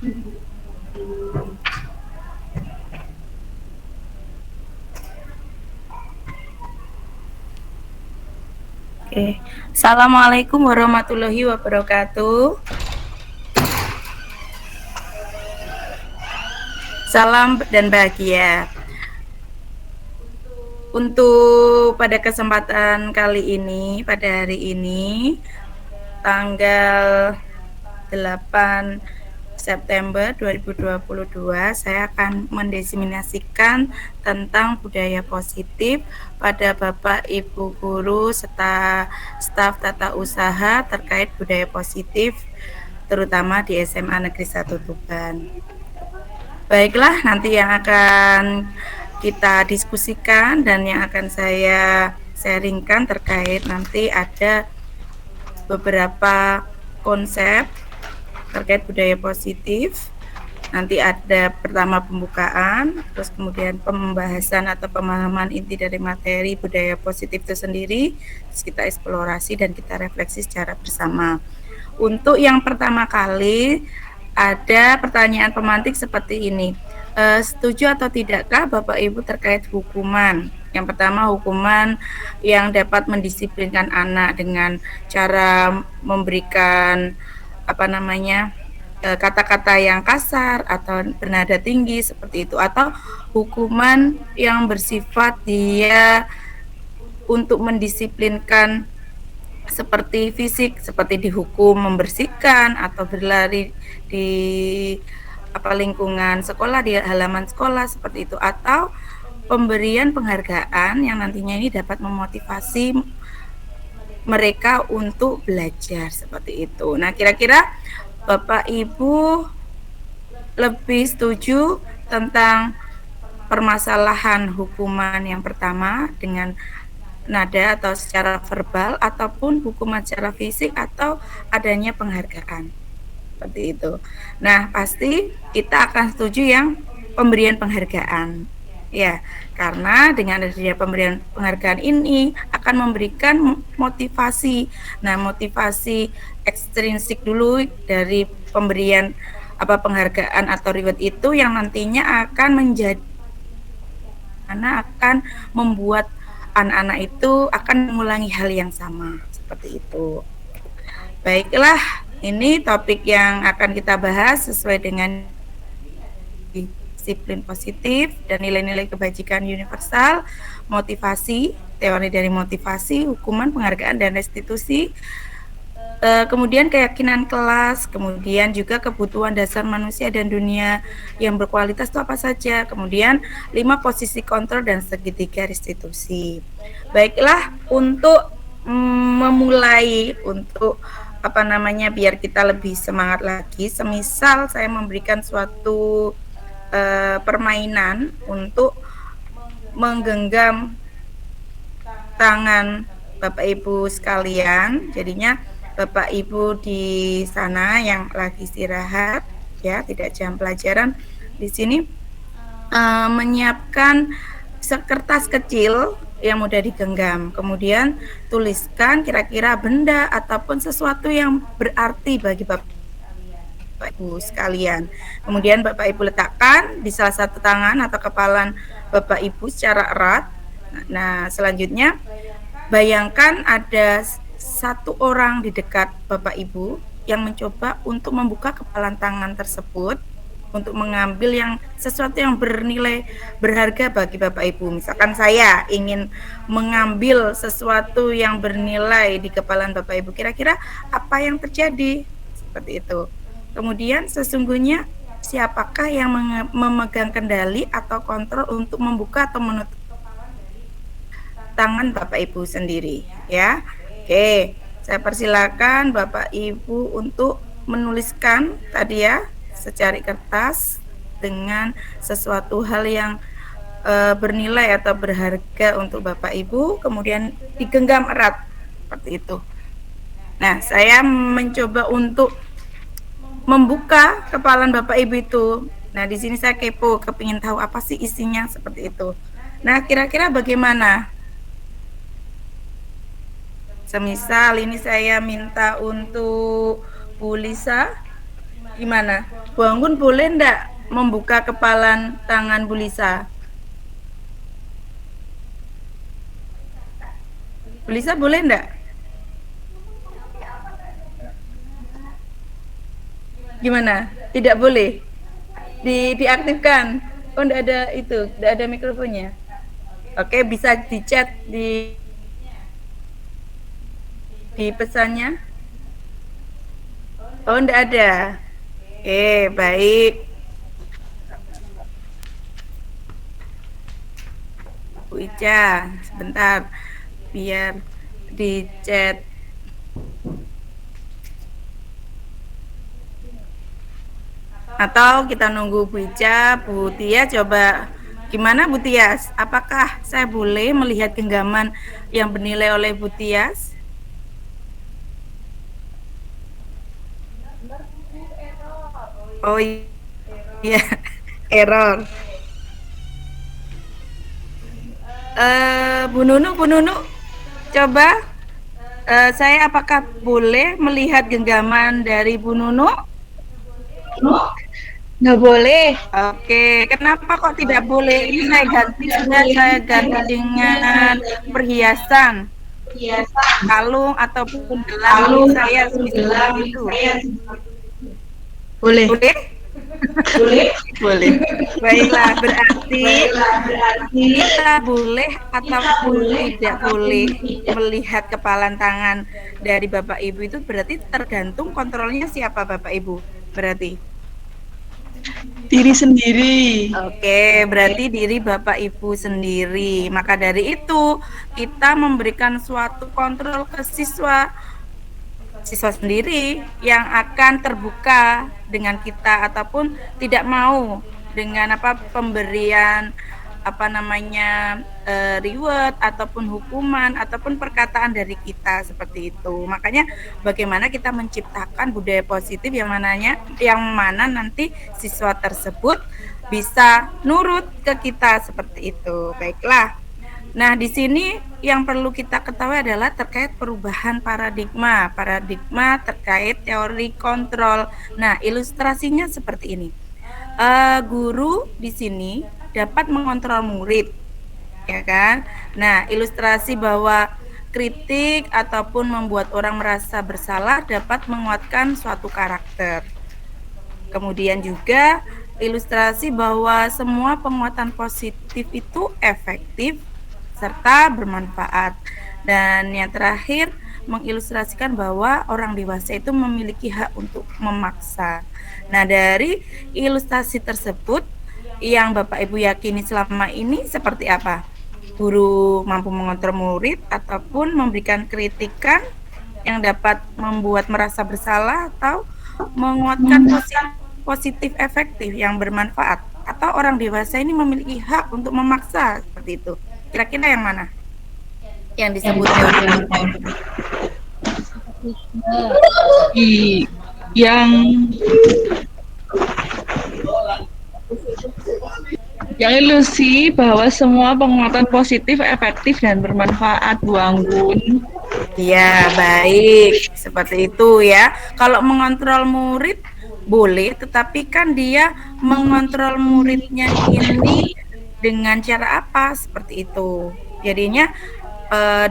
Oke. Assalamualaikum warahmatullahi wabarakatuh. Salam dan bahagia. Untuk pada kesempatan kali ini, pada hari ini, tanggal 8 September 2022, saya akan mendiseminasikan tentang budaya positif pada Bapak Ibu guru serta staf tata usaha terkait budaya positif terutama di SMA Negeri 1 Tuban. Baiklah, nanti yang akan kita diskusikan dan yang akan saya sharingkan terkait nanti ada beberapa konsep terkait budaya positif. Nanti ada pertama pembukaan, terus kemudian pembahasan atau pemahaman inti dari materi budaya positif itu sendiri, terus kita eksplorasi dan kita refleksi secara bersama. Untuk yang pertama kali ada pertanyaan pemantik seperti ini. Setuju atau tidakkah Bapak Ibu terkait hukuman? Yang pertama, hukuman yang dapat mendisiplinkan anak dengan cara memberikan kata-kata yang kasar atau bernada tinggi seperti itu, atau hukuman yang bersifat dia untuk mendisiplinkan seperti fisik, seperti dihukum membersihkan atau berlari di lingkungan sekolah, di halaman sekolah seperti itu, atau pemberian penghargaan yang nantinya ini dapat memotivasi mereka untuk belajar seperti itu. Nah, kira-kira Bapak Ibu lebih setuju tentang permasalahan hukuman yang pertama dengan nada atau secara verbal, ataupun hukuman secara fisik, atau adanya penghargaan seperti itu. Nah, pasti kita akan setuju yang pemberian penghargaan, ya, karena dengan adanya pemberian penghargaan ini akan memberikan motivasi. Nah, motivasi ekstrinsik dulu dari pemberian penghargaan atau reward itu yang nantinya akan membuat anak-anak itu akan mengulangi hal yang sama seperti itu. Baiklah, ini topik yang akan kita bahas sesuai dengan disiplin positif dan nilai-nilai kebajikan universal, motivasi, teori dari motivasi, hukuman, penghargaan, dan restitusi, kemudian keyakinan kelas, kemudian juga kebutuhan dasar manusia dan dunia yang berkualitas itu apa saja, kemudian 5 posisi kontrol dan segitiga restitusi. Baiklah, untuk memulai untuk biar kita lebih semangat lagi, semisal saya memberikan suatu permainan untuk menggenggam tangan Bapak Ibu sekalian. Jadinya Bapak Ibu di sana yang lagi istirahat, ya, tidak jam pelajaran, di sini menyiapkan kertas kecil yang mudah digenggam, kemudian tuliskan kira-kira benda ataupun sesuatu yang berarti bagi Bapak Ibu sekalian. Kemudian Bapak Ibu letakkan di salah satu tangan atau kepalan Bapak Ibu secara erat. Nah, selanjutnya bayangkan ada satu orang di dekat Bapak Ibu yang mencoba untuk membuka kepalan tangan tersebut untuk mengambil sesuatu yang bernilai berharga bagi Bapak Ibu. Misalkan saya ingin mengambil sesuatu yang bernilai di kepalan Bapak Ibu, kira-kira apa yang terjadi? Seperti itu. Kemudian sesungguhnya siapakah yang memegang kendali atau kontrol untuk membuka atau menutup tangan Bapak Ibu sendiri, ya. Oke, saya persilakan Bapak Ibu untuk menuliskan tadi, ya, secari kertas dengan sesuatu hal yang bernilai atau berharga untuk Bapak Ibu, kemudian digenggam erat seperti itu. Nah, saya mencoba untuk membuka kepalan Bapak Ibu itu. Nah, di sini saya kepo, kepingin tahu apa sih isinya seperti itu. Nah, kira-kira bagaimana? Semisal ini saya minta untuk Bu Lisa Gimana? Bu Anggun boleh ndak membuka kepalan tangan Bu Lisa? Bu Lisa boleh ndak? Gimana? Tidak boleh? Diaktifkan? Oh, ndak ada itu, ndak ada mikrofonnya. Oke, bisa dicat di pesannya. Oh, ndak ada. Oke, baik. Bu Ica, sebentar. Biar di chat. Atau kita nunggu Bu Ica, Bu Tia coba. Gimana Bu Tias? Apakah saya boleh melihat genggaman yang bernilai oleh Bu Tias? Oh iya, error. Bu Nunu, coba saya apakah boleh melihat genggaman dari Bu Nunu? Nggak boleh. Oke, kenapa kok tidak boleh? Ini saya ganti dengan perhiasan, kalung ataupun gelang milik saya seperti itu. Boleh. Boleh? Boleh. Baiklah, berarti kita boleh ataupun tidak boleh melihat kepalan tangan dari Bapak Ibu itu berarti tergantung kontrolnya siapa Bapak Ibu. Berarti. Diri sendiri. Oke, berarti diri Bapak Ibu sendiri. Maka dari itu, kita memberikan suatu kontrol ke siswa sendiri yang akan terbuka dengan kita ataupun tidak mau dengan pemberian reward ataupun hukuman ataupun perkataan dari kita seperti itu. Makanya bagaimana kita menciptakan budaya positif yang mana nanti siswa tersebut bisa nurut ke kita seperti itu. Baiklah. Nah, di sini yang perlu kita ketahui adalah terkait perubahan paradigma terkait teori kontrol. Nah, ilustrasinya seperti ini. Guru di sini dapat mengontrol murid, ya kan? Nah, ilustrasi bahwa kritik ataupun membuat orang merasa bersalah dapat menguatkan suatu karakter. Kemudian juga ilustrasi bahwa semua penguatan positif itu efektif serta bermanfaat. Dan yang terakhir, mengilustrasikan bahwa orang dewasa itu memiliki hak untuk memaksa. Nah, dari ilustrasi tersebut yang Bapak Ibu yakini selama ini seperti apa? Guru mampu mengontrol murid ataupun memberikan kritikan yang dapat membuat merasa bersalah atau menguatkan positif efektif yang bermanfaat, atau orang dewasa ini memiliki hak untuk memaksa seperti itu. Kira-kira yang mana yang disebut teori kontrol? Yang ilusi bahwa semua penguatan positif, efektif, dan bermanfaat, Bu Anggun. Ya, baik. Seperti itu ya. Kalau mengontrol murid boleh, tetapi kan dia mengontrol muridnya ini dengan cara apa? Seperti itu. Jadinya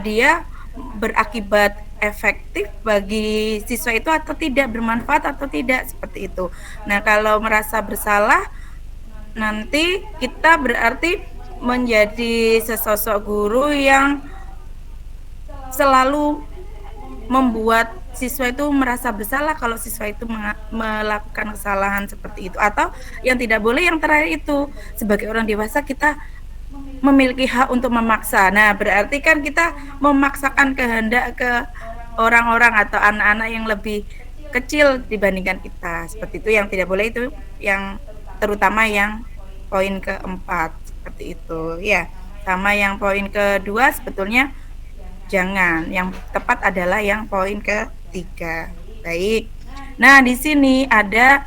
dia berakibat efektif bagi siswa itu atau tidak, bermanfaat atau tidak, seperti itu. Nah, kalau merasa bersalah nanti kita berarti menjadi sesosok guru yang selalu membuat siswa itu merasa bersalah kalau siswa itu melakukan kesalahan seperti itu. Atau yang tidak boleh yang terakhir itu, sebagai orang dewasa kita memiliki hak untuk memaksa. Nah, berarti kan kita memaksakan kehendak ke orang-orang atau anak-anak yang lebih kecil dibandingkan kita. Seperti itu yang tidak boleh, itu yang terutama yang poin keempat seperti itu ya. Sama yang poin kedua sebetulnya jangan. Yang tepat adalah yang poin ketiga. Baik. Nah, di sini ada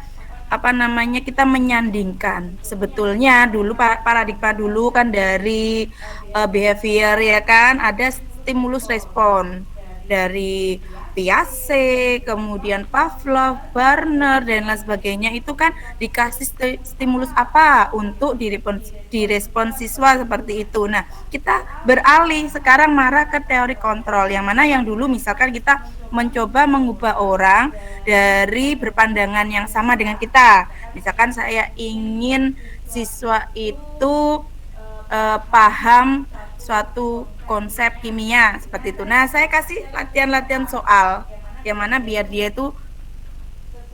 kita menyandingkan. Sebetulnya dulu paradigma dulu kan dari behavior ya kan, ada stimulus respon dari Piaget, kemudian Pavlov, Barner, dan lain sebagainya itu kan dikasih stimulus apa untuk direspon siswa seperti itu. Nah, kita beralih sekarang marah ke teori kontrol, yang mana yang dulu misalkan kita mencoba mengubah orang dari berpandangan yang sama dengan kita. Misalkan saya ingin siswa itu paham suatu konsep kimia seperti itu. Nah, saya kasih latihan-latihan soal yang mana biar dia itu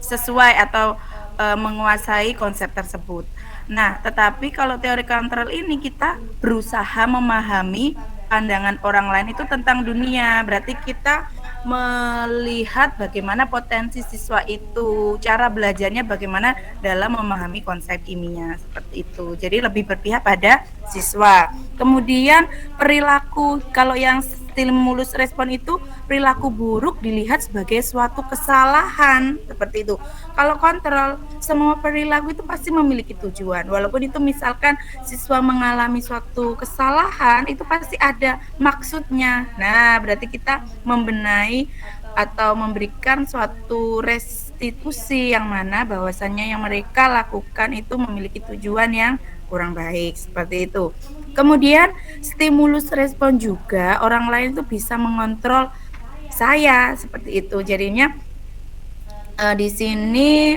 sesuai atau menguasai konsep tersebut. Nah, tetapi kalau teori kontrol ini kita berusaha memahami pandangan orang lain itu tentang dunia. Berarti kita melihat bagaimana potensi siswa itu, cara belajarnya bagaimana dalam memahami konsep kimia seperti itu. Jadi lebih berpihak pada siswa. Kemudian perilaku, kalau yang stimulus respon itu perilaku buruk dilihat sebagai suatu kesalahan seperti itu. Kalau kontrol, semua perilaku itu pasti memiliki tujuan. Walaupun itu misalkan siswa mengalami suatu kesalahan, itu pasti ada maksudnya. Nah, berarti kita membenahi atau memberikan suatu restitusi yang mana bahwasannya yang mereka lakukan itu memiliki tujuan yang kurang baik seperti itu. Kemudian stimulus respon juga orang lain itu bisa mengontrol saya seperti itu. Jadinya di sini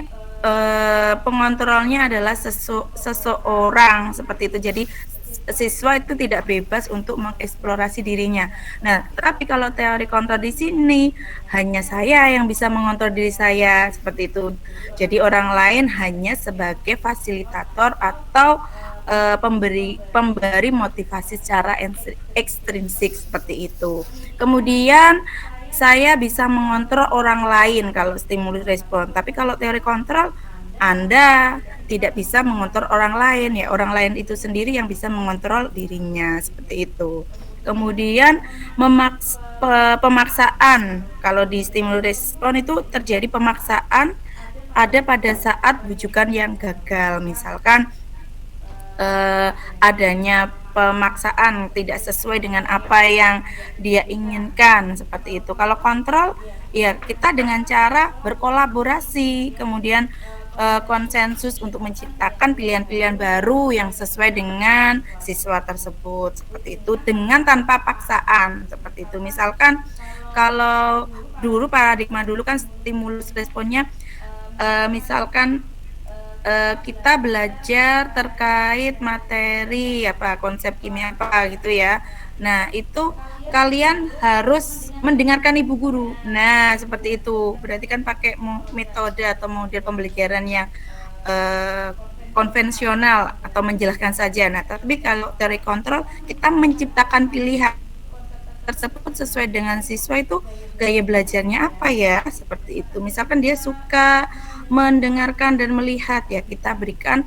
pengontrolnya adalah seseorang seperti itu. Jadi siswa itu tidak bebas untuk mengeksplorasi dirinya. Nah, tapi kalau teori kontrol di sini hanya saya yang bisa mengontrol diri saya seperti itu. Jadi orang lain hanya sebagai fasilitator atau pemberi motivasi secara ekstrinsik seperti itu. Kemudian saya bisa mengontrol orang lain kalau stimulus respon. Tapi kalau teori kontrol, Anda tidak bisa mengontrol orang lain, ya orang lain itu sendiri yang bisa mengontrol dirinya seperti itu. Kemudian pemaksaan, kalau di stimulus respon itu terjadi pemaksaan ada pada saat bujukan yang gagal, misalkan adanya pemaksaan tidak sesuai dengan apa yang dia inginkan seperti itu. Kalau kontrol, ya kita dengan cara berkolaborasi, kemudian konsensus untuk menciptakan pilihan-pilihan baru yang sesuai dengan siswa tersebut seperti itu, dengan tanpa paksaan seperti itu. Misalkan kalau dulu paradigma dulu kan stimulus responnya misalkan kita belajar terkait materi apa konsep kimia apa gitu ya. Nah, itu kalian harus mendengarkan ibu guru. Nah, seperti itu. Berarti kan pakai metode atau model pembelajaran yang konvensional atau menjelaskan saja. Nah, tapi kalau teori kontrol kita menciptakan pilihan tersebut sesuai dengan siswa itu gaya belajarnya apa ya, seperti itu. Misalkan dia suka mendengarkan dan melihat, ya kita berikan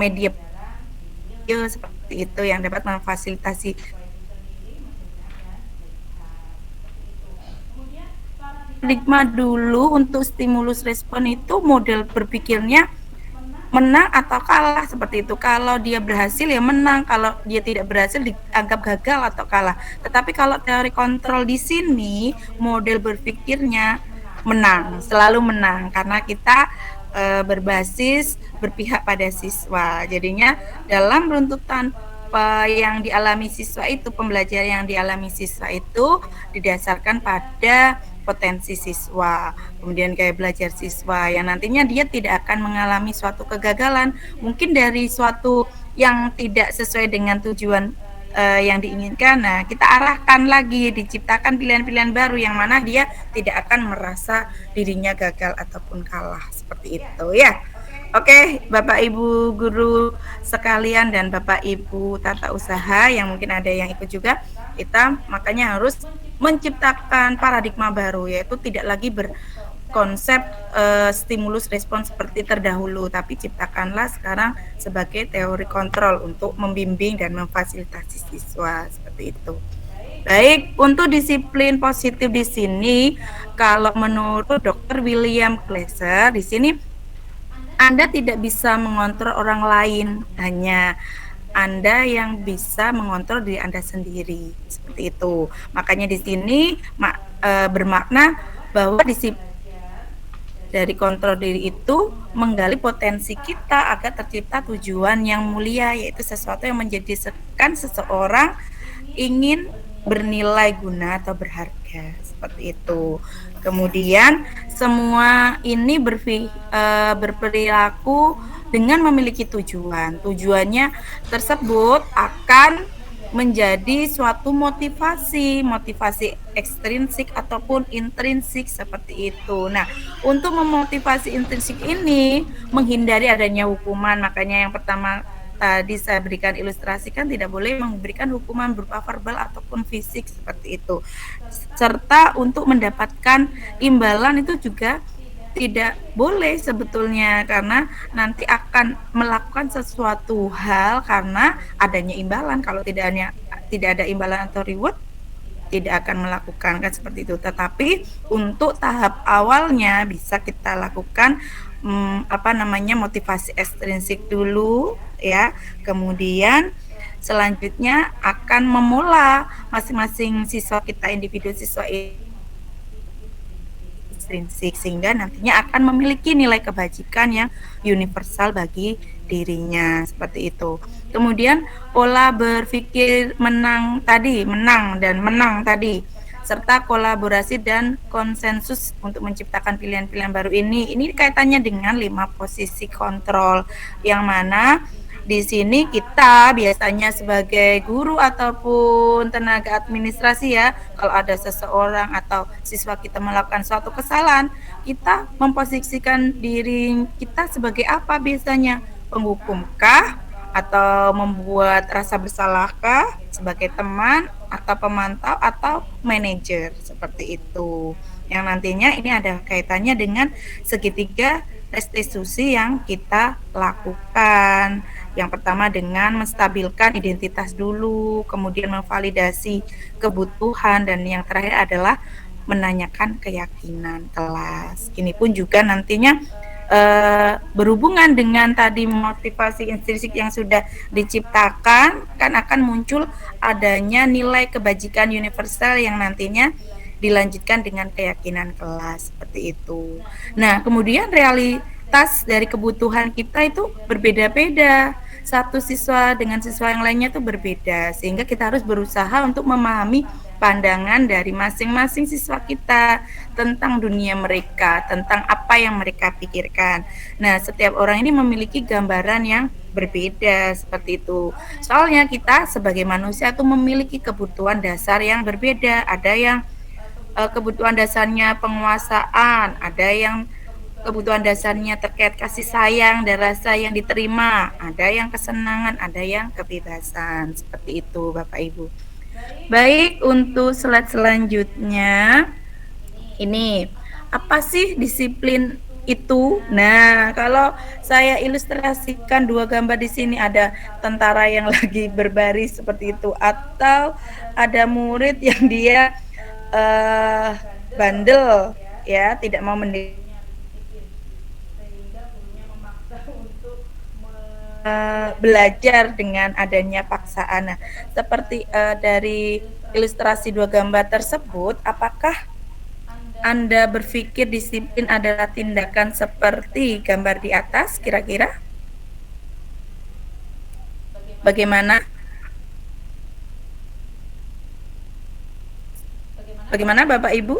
media seperti itu yang dapat memfasilitasi. Paradigma dulu untuk stimulus respon itu model berpikirnya menang atau kalah seperti itu. Kalau dia berhasil ya menang, kalau dia tidak berhasil dianggap gagal atau kalah. Tetapi kalau teori kontrol di sini model berpikirnya menang, selalu menang karena kita berbasis berpihak pada siswa. Jadinya dalam runtutan yang dialami siswa itu, pembelajaran yang dialami siswa itu didasarkan pada potensi siswa, kemudian gaya belajar siswa yang nantinya dia tidak akan mengalami suatu kegagalan, mungkin dari suatu yang tidak sesuai dengan tujuan yang diinginkan. Nah, kita arahkan lagi, diciptakan pilihan-pilihan baru yang mana dia tidak akan merasa dirinya gagal ataupun kalah seperti itu ya. Oke, Bapak Ibu guru sekalian dan Bapak Ibu tata usaha yang mungkin ada yang ikut juga, kita makanya harus menciptakan paradigma baru, yaitu tidak lagi berkonsep stimulus respon seperti terdahulu, tapi ciptakanlah sekarang sebagai teori kontrol untuk membimbing dan memfasilitasi siswa seperti itu. Baik, untuk disiplin positif di sini, kalau menurut Dr. William Glasser di sini Anda tidak bisa mengontrol orang lain, hanya Anda yang bisa mengontrol diri Anda sendiri, seperti itu. Makanya di sini bermakna bahwa disiplin dari kontrol diri itu menggali potensi kita agar tercipta tujuan yang mulia, yaitu sesuatu yang menjadikan seseorang ingin bernilai guna atau berharga, seperti itu. Kemudian semua ini berperilaku dengan memiliki tujuan. Tujuannya tersebut akan menjadi suatu motivasi ekstrinsik ataupun intrinsik seperti itu. Nah, untuk memotivasi intrinsik ini menghindari adanya hukuman, makanya yang pertama tadi saya berikan ilustrasi kan tidak boleh memberikan hukuman berupa verbal ataupun fisik seperti itu. Serta untuk mendapatkan imbalan itu juga tidak boleh sebetulnya, karena nanti akan melakukan sesuatu hal karena adanya imbalan. Kalau tidak ada imbalan atau reward, tidak akan melakukan, kan seperti itu. Tetapi untuk tahap awalnya bisa kita lakukan motivasi ekstrinsik dulu ya. Kemudian selanjutnya akan memula masing-masing siswa kita, individu siswa ekstrinsik, sehingga nantinya akan memiliki nilai kebajikan yang universal bagi dirinya, seperti itu. Kemudian pola berpikir menang tadi, serta kolaborasi dan konsensus untuk menciptakan pilihan-pilihan baru ini kaitannya dengan 5 posisi kontrol, yang mana di sini kita biasanya sebagai guru ataupun tenaga administrasi ya, kalau ada seseorang atau siswa kita melakukan suatu kesalahan, kita memposisikan diri kita sebagai apa biasanya? Penghukumkah? Atau membuat rasa bersalahkah? Sebagai teman atau pemantau atau manajer, seperti itu. Yang nantinya ini ada kaitannya dengan segitiga restitusi yang kita lakukan. Yang pertama dengan menstabilkan identitas dulu, kemudian memvalidasi kebutuhan, dan yang terakhir adalah menanyakan keyakinan kelas. Ini pun juga nantinya berhubungan dengan tadi motivasi intrinsik yang sudah diciptakan, kan akan muncul adanya nilai kebajikan universal yang nantinya dilanjutkan dengan keyakinan kelas, seperti itu. Nah, kemudian realitas dari kebutuhan kita itu berbeda-beda. Satu siswa dengan siswa yang lainnya itu berbeda, sehingga kita harus berusaha untuk memahami pandangan dari masing-masing siswa kita tentang dunia mereka, tentang apa yang mereka pikirkan. Nah, setiap orang ini memiliki gambaran yang berbeda, seperti itu. Soalnya kita sebagai manusia itu memiliki kebutuhan dasar yang berbeda. Ada yang kebutuhan dasarnya penguasaan, ada yang kebutuhan dasarnya terkait kasih sayang dan rasa yang diterima, ada yang kesenangan, ada yang kebebasan, seperti itu Bapak Ibu. Baik, untuk slide selanjutnya ini apa sih disiplin itu? Nah, kalau saya ilustrasikan dua gambar di sini, ada tentara yang lagi berbaris seperti itu, atau ada murid yang dia bandel ya, tidak mau belajar dengan adanya paksaan. Nah, seperti dari ilustrasi dua gambar tersebut, apakah Anda berpikir disiplin adalah tindakan seperti gambar di atas kira-kira? Bagaimana? Bagaimana Bapak Ibu?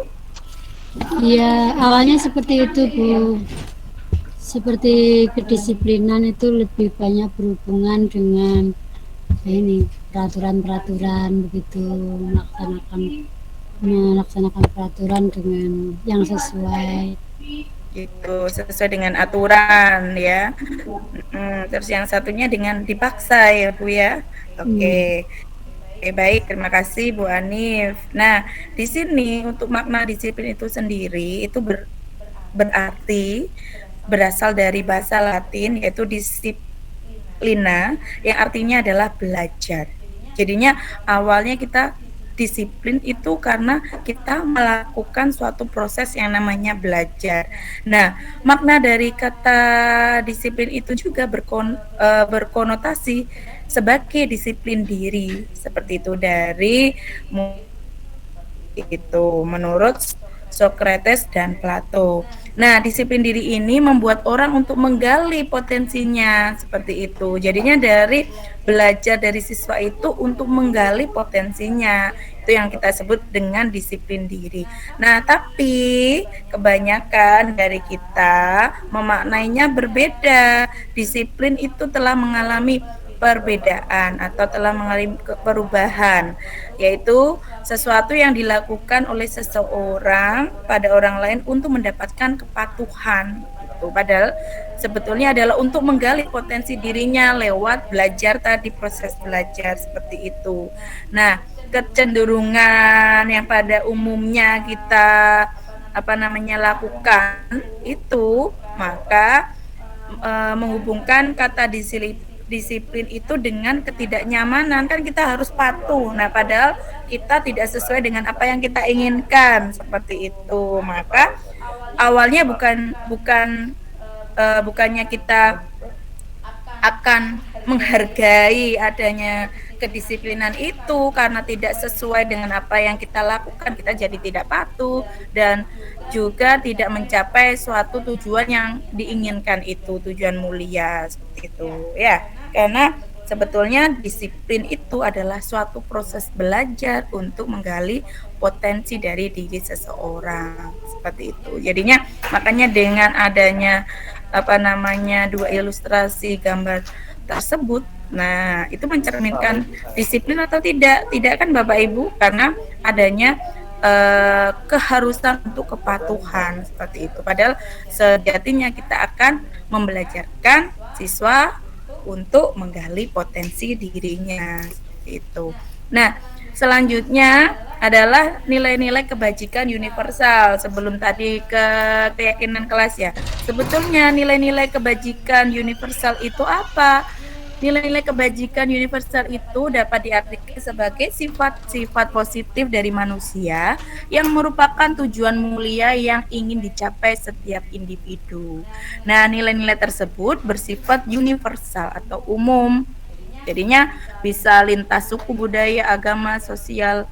Ya, awalnya seperti itu, Bu. Seperti kedisiplinan itu lebih banyak berhubungan dengan ini peraturan-peraturan, begitu melaksanakan peraturan dengan yang sesuai. Gitu, sesuai dengan aturan ya. Terus yang satunya dengan dipaksa ya Bu ya. Oke. Oke, baik, terima kasih Bu Anif. Nah, di sini untuk makna disiplin itu sendiri itu berarti berasal dari bahasa Latin, yaitu disiplina, yang artinya adalah belajar. Jadinya awalnya kita disiplin itu karena kita melakukan suatu proses yang namanya belajar. Nah, makna dari kata disiplin itu juga berkonotasi sebagai disiplin diri, seperti itu, dari seperti itu menurut Socrates dan Plato. Nah, disiplin diri ini membuat orang untuk menggali potensinya seperti itu. Jadinya dari belajar dari siswa itu untuk menggali potensinya. Itu yang kita sebut dengan disiplin diri. Nah, tapi kebanyakan dari kita memaknainya berbeda. Disiplin itu telah mengalami perbedaan atau telah mengalami perubahan, yaitu sesuatu yang dilakukan oleh seseorang pada orang lain untuk mendapatkan kepatuhan. Padahal sebetulnya adalah untuk menggali potensi dirinya lewat belajar tadi, proses belajar seperti itu. Nah, kecenderungan yang pada umumnya kita lakukan itu, maka menghubungkan kata disiplin itu dengan ketidaknyamanan, kan kita harus patuh. Nah, padahal kita tidak sesuai dengan apa yang kita inginkan seperti itu. Maka awalnya bukannya kita akan menghargai adanya kedisiplinan itu karena tidak sesuai dengan apa yang kita lakukan, kita jadi tidak patuh dan juga tidak mencapai suatu tujuan yang diinginkan itu, tujuan mulia seperti itu ya. Karena sebetulnya disiplin itu adalah suatu proses belajar untuk menggali potensi dari diri seseorang seperti itu. Jadinya makanya dengan adanya dua ilustrasi gambar tersebut, nah itu mencerminkan disiplin atau tidak kan Bapak Ibu, karena adanya keharusan untuk kepatuhan seperti itu. Padahal sejatinya kita akan membelajarkan siswa untuk menggali potensi dirinya seperti itu. Nah, selanjutnya adalah nilai-nilai kebajikan universal. Sebelum tadi ke keyakinan kelas ya. Sebetulnya nilai-nilai kebajikan universal itu apa? Nilai-nilai kebajikan universal itu dapat diartikan sebagai sifat-sifat positif dari manusia yang merupakan tujuan mulia yang ingin dicapai setiap individu. Nah, nilai-nilai tersebut bersifat universal atau umum. Jadinya bisa lintas suku, budaya, agama, sosial,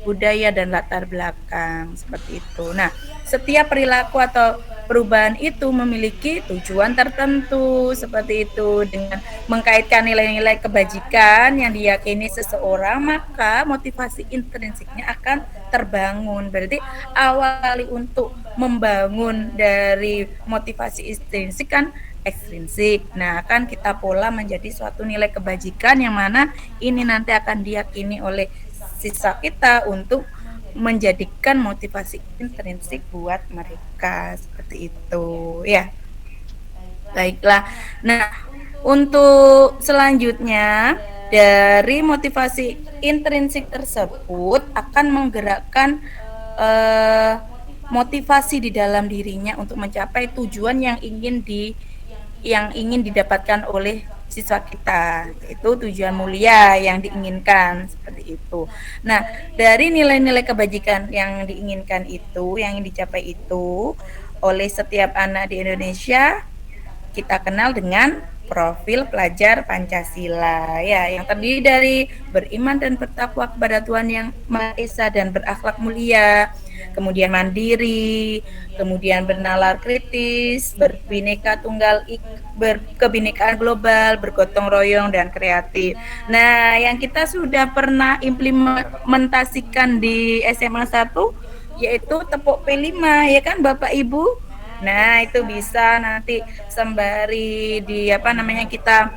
budaya, dan latar belakang seperti itu. Nah, setiap perilaku atau perubahan itu memiliki tujuan tertentu seperti itu. Dengan mengkaitkan nilai-nilai kebajikan yang diyakini seseorang, maka motivasi intrinsiknya akan terbangun. Berarti awal kali untuk membangun dari motivasi intrinsik kan ekstrinsik. Nah, akan kita pola menjadi suatu nilai kebajikan yang mana ini nanti akan diyakini oleh siswa kita untuk menjadikan motivasi intrinsik buat mereka seperti itu ya. Baiklah. Nah, untuk selanjutnya dari motivasi intrinsik tersebut akan menggerakkan motivasi di dalam dirinya untuk mencapai tujuan yang ingin didapatkan oleh siswa kita, itu tujuan mulia yang diinginkan seperti itu. Nah, dari nilai-nilai kebajikan yang diinginkan itu, yang ingin dicapai itu oleh setiap anak di Indonesia, kita kenal dengan profil pelajar Pancasila ya, yang terdiri dari beriman dan bertakwa kepada Tuhan Yang Maha Esa dan berakhlak mulia, kemudian mandiri, kemudian bernalar kritis, berbineka tunggal berkebinekaan global, bergotong royong dan kreatif. Nah, yang kita sudah pernah implementasikan di SMA 1 yaitu tepuk P5 ya kan Bapak Ibu. Nah, itu bisa nanti sembari kita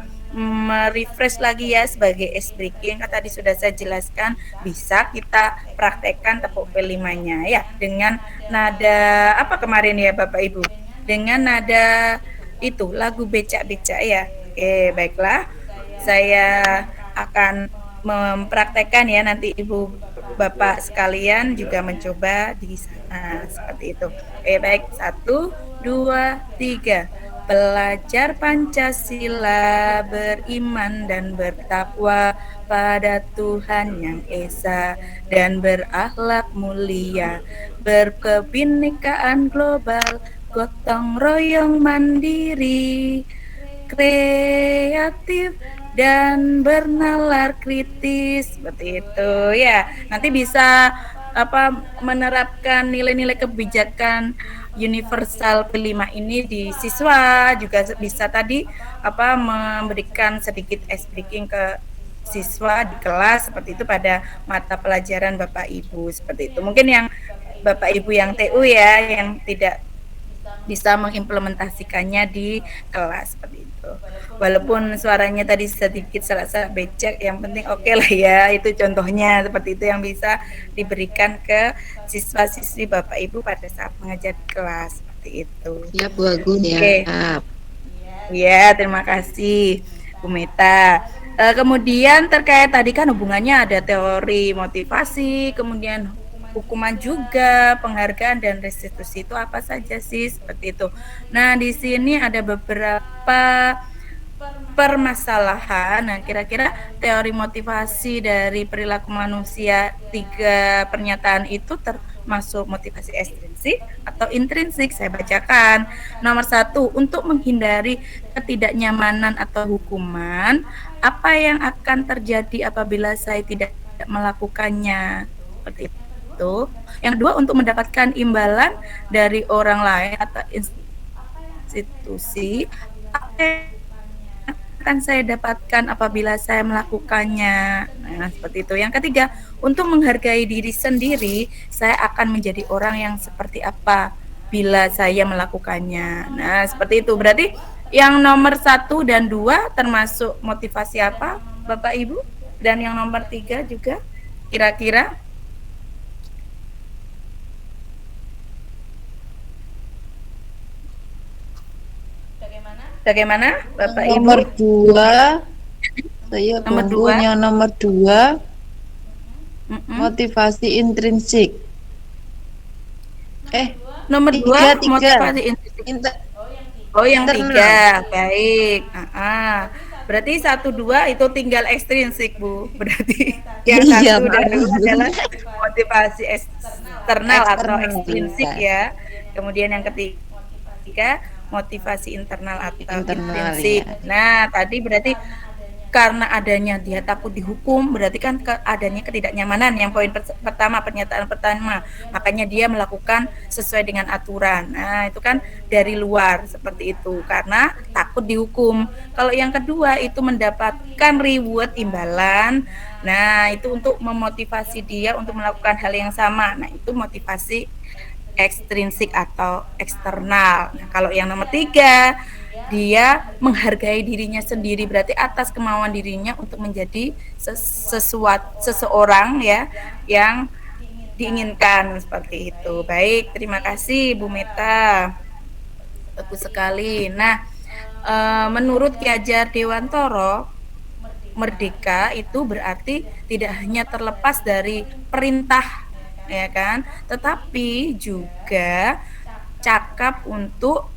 refresh lagi ya sebagai ice breaking. Tadi sudah saya jelaskan, bisa kita praktekkan tepuk P5-nya ya dengan nada apa kemarin ya Bapak Ibu? Dengan nada itu lagu becak-becak ya. Oke, baiklah. Saya akan mempraktekkan ya, nanti Ibu Bapak sekalian juga mencoba di sana seperti itu. Oke, baik. 1, 2, 3. Pelajar Pancasila beriman dan bertakwa pada Tuhan Yang Esa dan berakhlak mulia, berkebinekaan global, gotong royong mandiri, kreatif dan bernalar kritis seperti itu ya. Nanti bisa menerapkan nilai-nilai kebijakan universal P5 ini di siswa, juga bisa tadi memberikan sedikit ice breaking ke siswa di kelas seperti itu pada mata pelajaran Bapak Ibu seperti itu. Mungkin yang Bapak Ibu yang TU ya yang tidak bisa mengimplementasikannya di kelas seperti itu. Walaupun suaranya tadi sedikit serasa becek, yang penting oke lah ya, itu contohnya seperti itu yang bisa diberikan ke siswa-siswi Bapak Ibu pada saat mengajar di kelas seperti itu. Ya Bu Agun ya. Oke. Ya, terima kasih Bu Meta. Kemudian terkait tadi kan hubungannya ada teori motivasi, kemudian hukuman juga, penghargaan dan restitusi itu apa saja sih seperti itu. Nah, di sini ada beberapa permasalahan. Nah, kira-kira teori motivasi dari perilaku manusia, 3 pernyataan itu termasuk motivasi ekstrinsik atau intrinsik. Saya bacakan. Nomor 1, untuk menghindari ketidaknyamanan atau hukuman, apa yang akan terjadi apabila saya tidak melakukannya? Seperti itu. Yang kedua, untuk mendapatkan imbalan dari orang lain atau institusi, apa akan saya dapatkan apabila saya melakukannya. Nah, seperti itu. Yang ketiga, untuk menghargai diri sendiri, saya akan menjadi orang yang seperti apa bila saya melakukannya. Nah, seperti itu. Berarti yang nomor 1 dan 2 termasuk motivasi apa, Bapak Ibu? Dan yang nomor 3 juga kira-kira? Bagaimana, Bapak Ibu? Nomor 2, saya Nomor yang nomor 2, motivasi intrinsik. Nomor 2 motivasi intrinsik. Oh, yang 3, baik. Berarti 1, 2 itu tinggal ekstrinsik, Bu. Berarti yang 1 dan 2 adalah motivasi eksternal atau ekstrinsik ya. Kemudian yang ketiga motivasi internal atau intrinsik. Ya. Nah, tadi berarti karena adanya dia takut dihukum, berarti kan adanya ketidaknyamanan. Yang poin pertama, pernyataan pertama, makanya dia melakukan sesuai dengan aturan. Nah, itu kan dari luar seperti itu, karena takut dihukum. Kalau yang kedua itu mendapatkan reward, imbalan. Nah, itu untuk memotivasi dia untuk melakukan hal yang sama. Nah, itu motivasi ekstrinsik atau eksternal. Nah, kalau yang nomor 3, dia menghargai dirinya sendiri, berarti atas kemauan dirinya untuk menjadi seseorang ya yang diinginkan seperti itu. Baik, terima kasih Bu Meta. Bagus sekali. Nah, menurut Ki Hajar Dewantoro, merdeka itu berarti tidak hanya terlepas dari perintah, ya kan, tetapi juga cakap untuk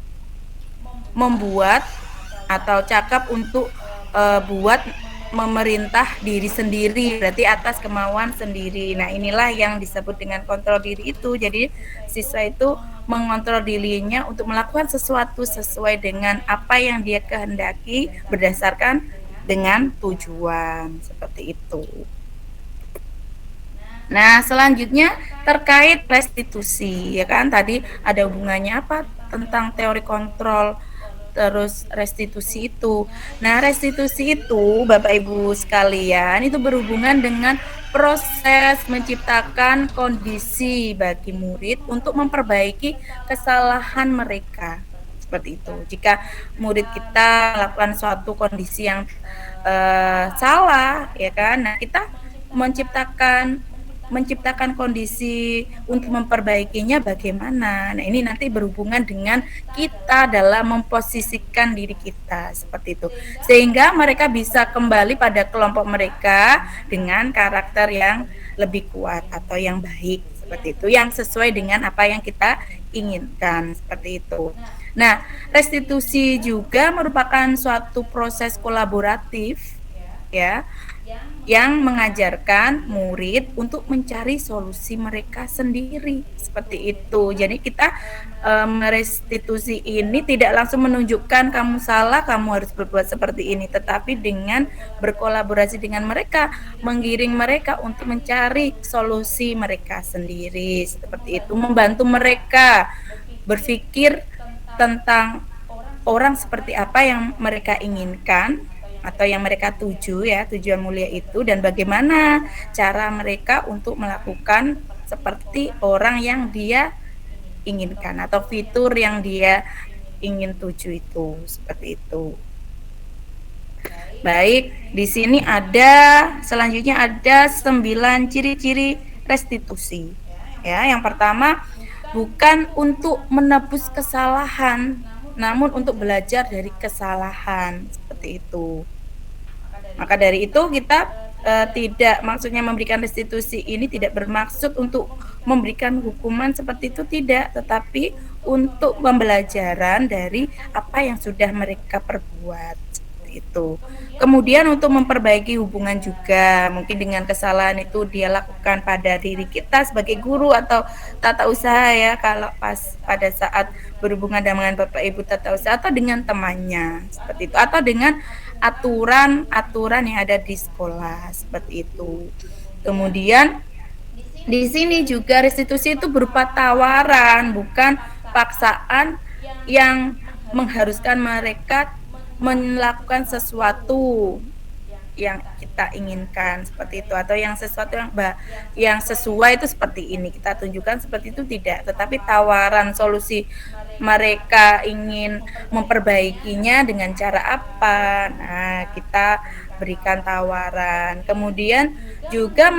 membuat atau cakap untuk buat memerintah diri sendiri, berarti atas kemauan sendiri. Nah, inilah yang disebut dengan kontrol diri itu. Jadi siswa itu mengontrol dirinya untuk melakukan sesuatu sesuai dengan apa yang dia kehendaki berdasarkan dengan tujuan, seperti itu. Nah, selanjutnya terkait restitusi, ya kan, tadi ada hubungannya apa tentang teori kontrol terus restitusi itu. Nah, restitusi itu Bapak Ibu sekalian itu berhubungan dengan proses menciptakan kondisi bagi murid untuk memperbaiki kesalahan mereka. Seperti itu. Jika murid kita melakukan suatu kondisi yang salah, ya kan, nah kita menciptakan kondisi untuk memperbaikinya bagaimana. Nah, ini nanti berhubungan dengan kita dalam memposisikan diri kita seperti itu. Sehingga mereka bisa kembali pada kelompok mereka dengan karakter yang lebih kuat atau yang baik seperti itu, yang sesuai dengan apa yang kita inginkan seperti itu. Nah, restitusi juga merupakan suatu proses kolaboratif ya yang mengajarkan murid untuk mencari solusi mereka sendiri, seperti itu. Jadi kita merestitusi ini tidak langsung menunjukkan kamu salah, kamu harus berbuat seperti ini, tetapi dengan berkolaborasi dengan mereka, menggiring mereka untuk mencari solusi mereka sendiri, seperti itu, membantu mereka berpikir tentang orang seperti apa yang mereka inginkan atau yang mereka tuju, ya, tujuan mulia itu, dan bagaimana cara mereka untuk melakukan seperti orang yang dia inginkan atau fitur yang dia ingin tuju itu, seperti itu. Baik, di sini selanjutnya ada 9 ciri-ciri restitusi. Ya, yang pertama, bukan untuk menebus kesalahan, namun untuk belajar dari kesalahan, seperti itu. Maka dari itu kita tidak, maksudnya memberikan restitusi ini tidak bermaksud untuk memberikan hukuman seperti itu, tidak, tetapi untuk pembelajaran dari apa yang sudah mereka perbuat, seperti itu. Kemudian untuk memperbaiki hubungan juga, mungkin dengan kesalahan itu dia lakukan pada diri kita sebagai guru atau tata usaha, ya, kalau pada saat berhubungan dengan Bapak Ibu tata usaha, atau dengan temannya, seperti itu, atau dengan aturan yang ada di sekolah, seperti itu. Kemudian di sini juga restitusi itu berupa tawaran, bukan paksaan yang mengharuskan mereka melakukan sesuatu yang kita inginkan, seperti itu, atau yang sesuatu yang sesuai itu seperti ini kita tunjukkan, seperti itu tidak, tetapi tawaran solusi mereka ingin memperbaikinya dengan cara apa, nah kita berikan tawaran. Kemudian juga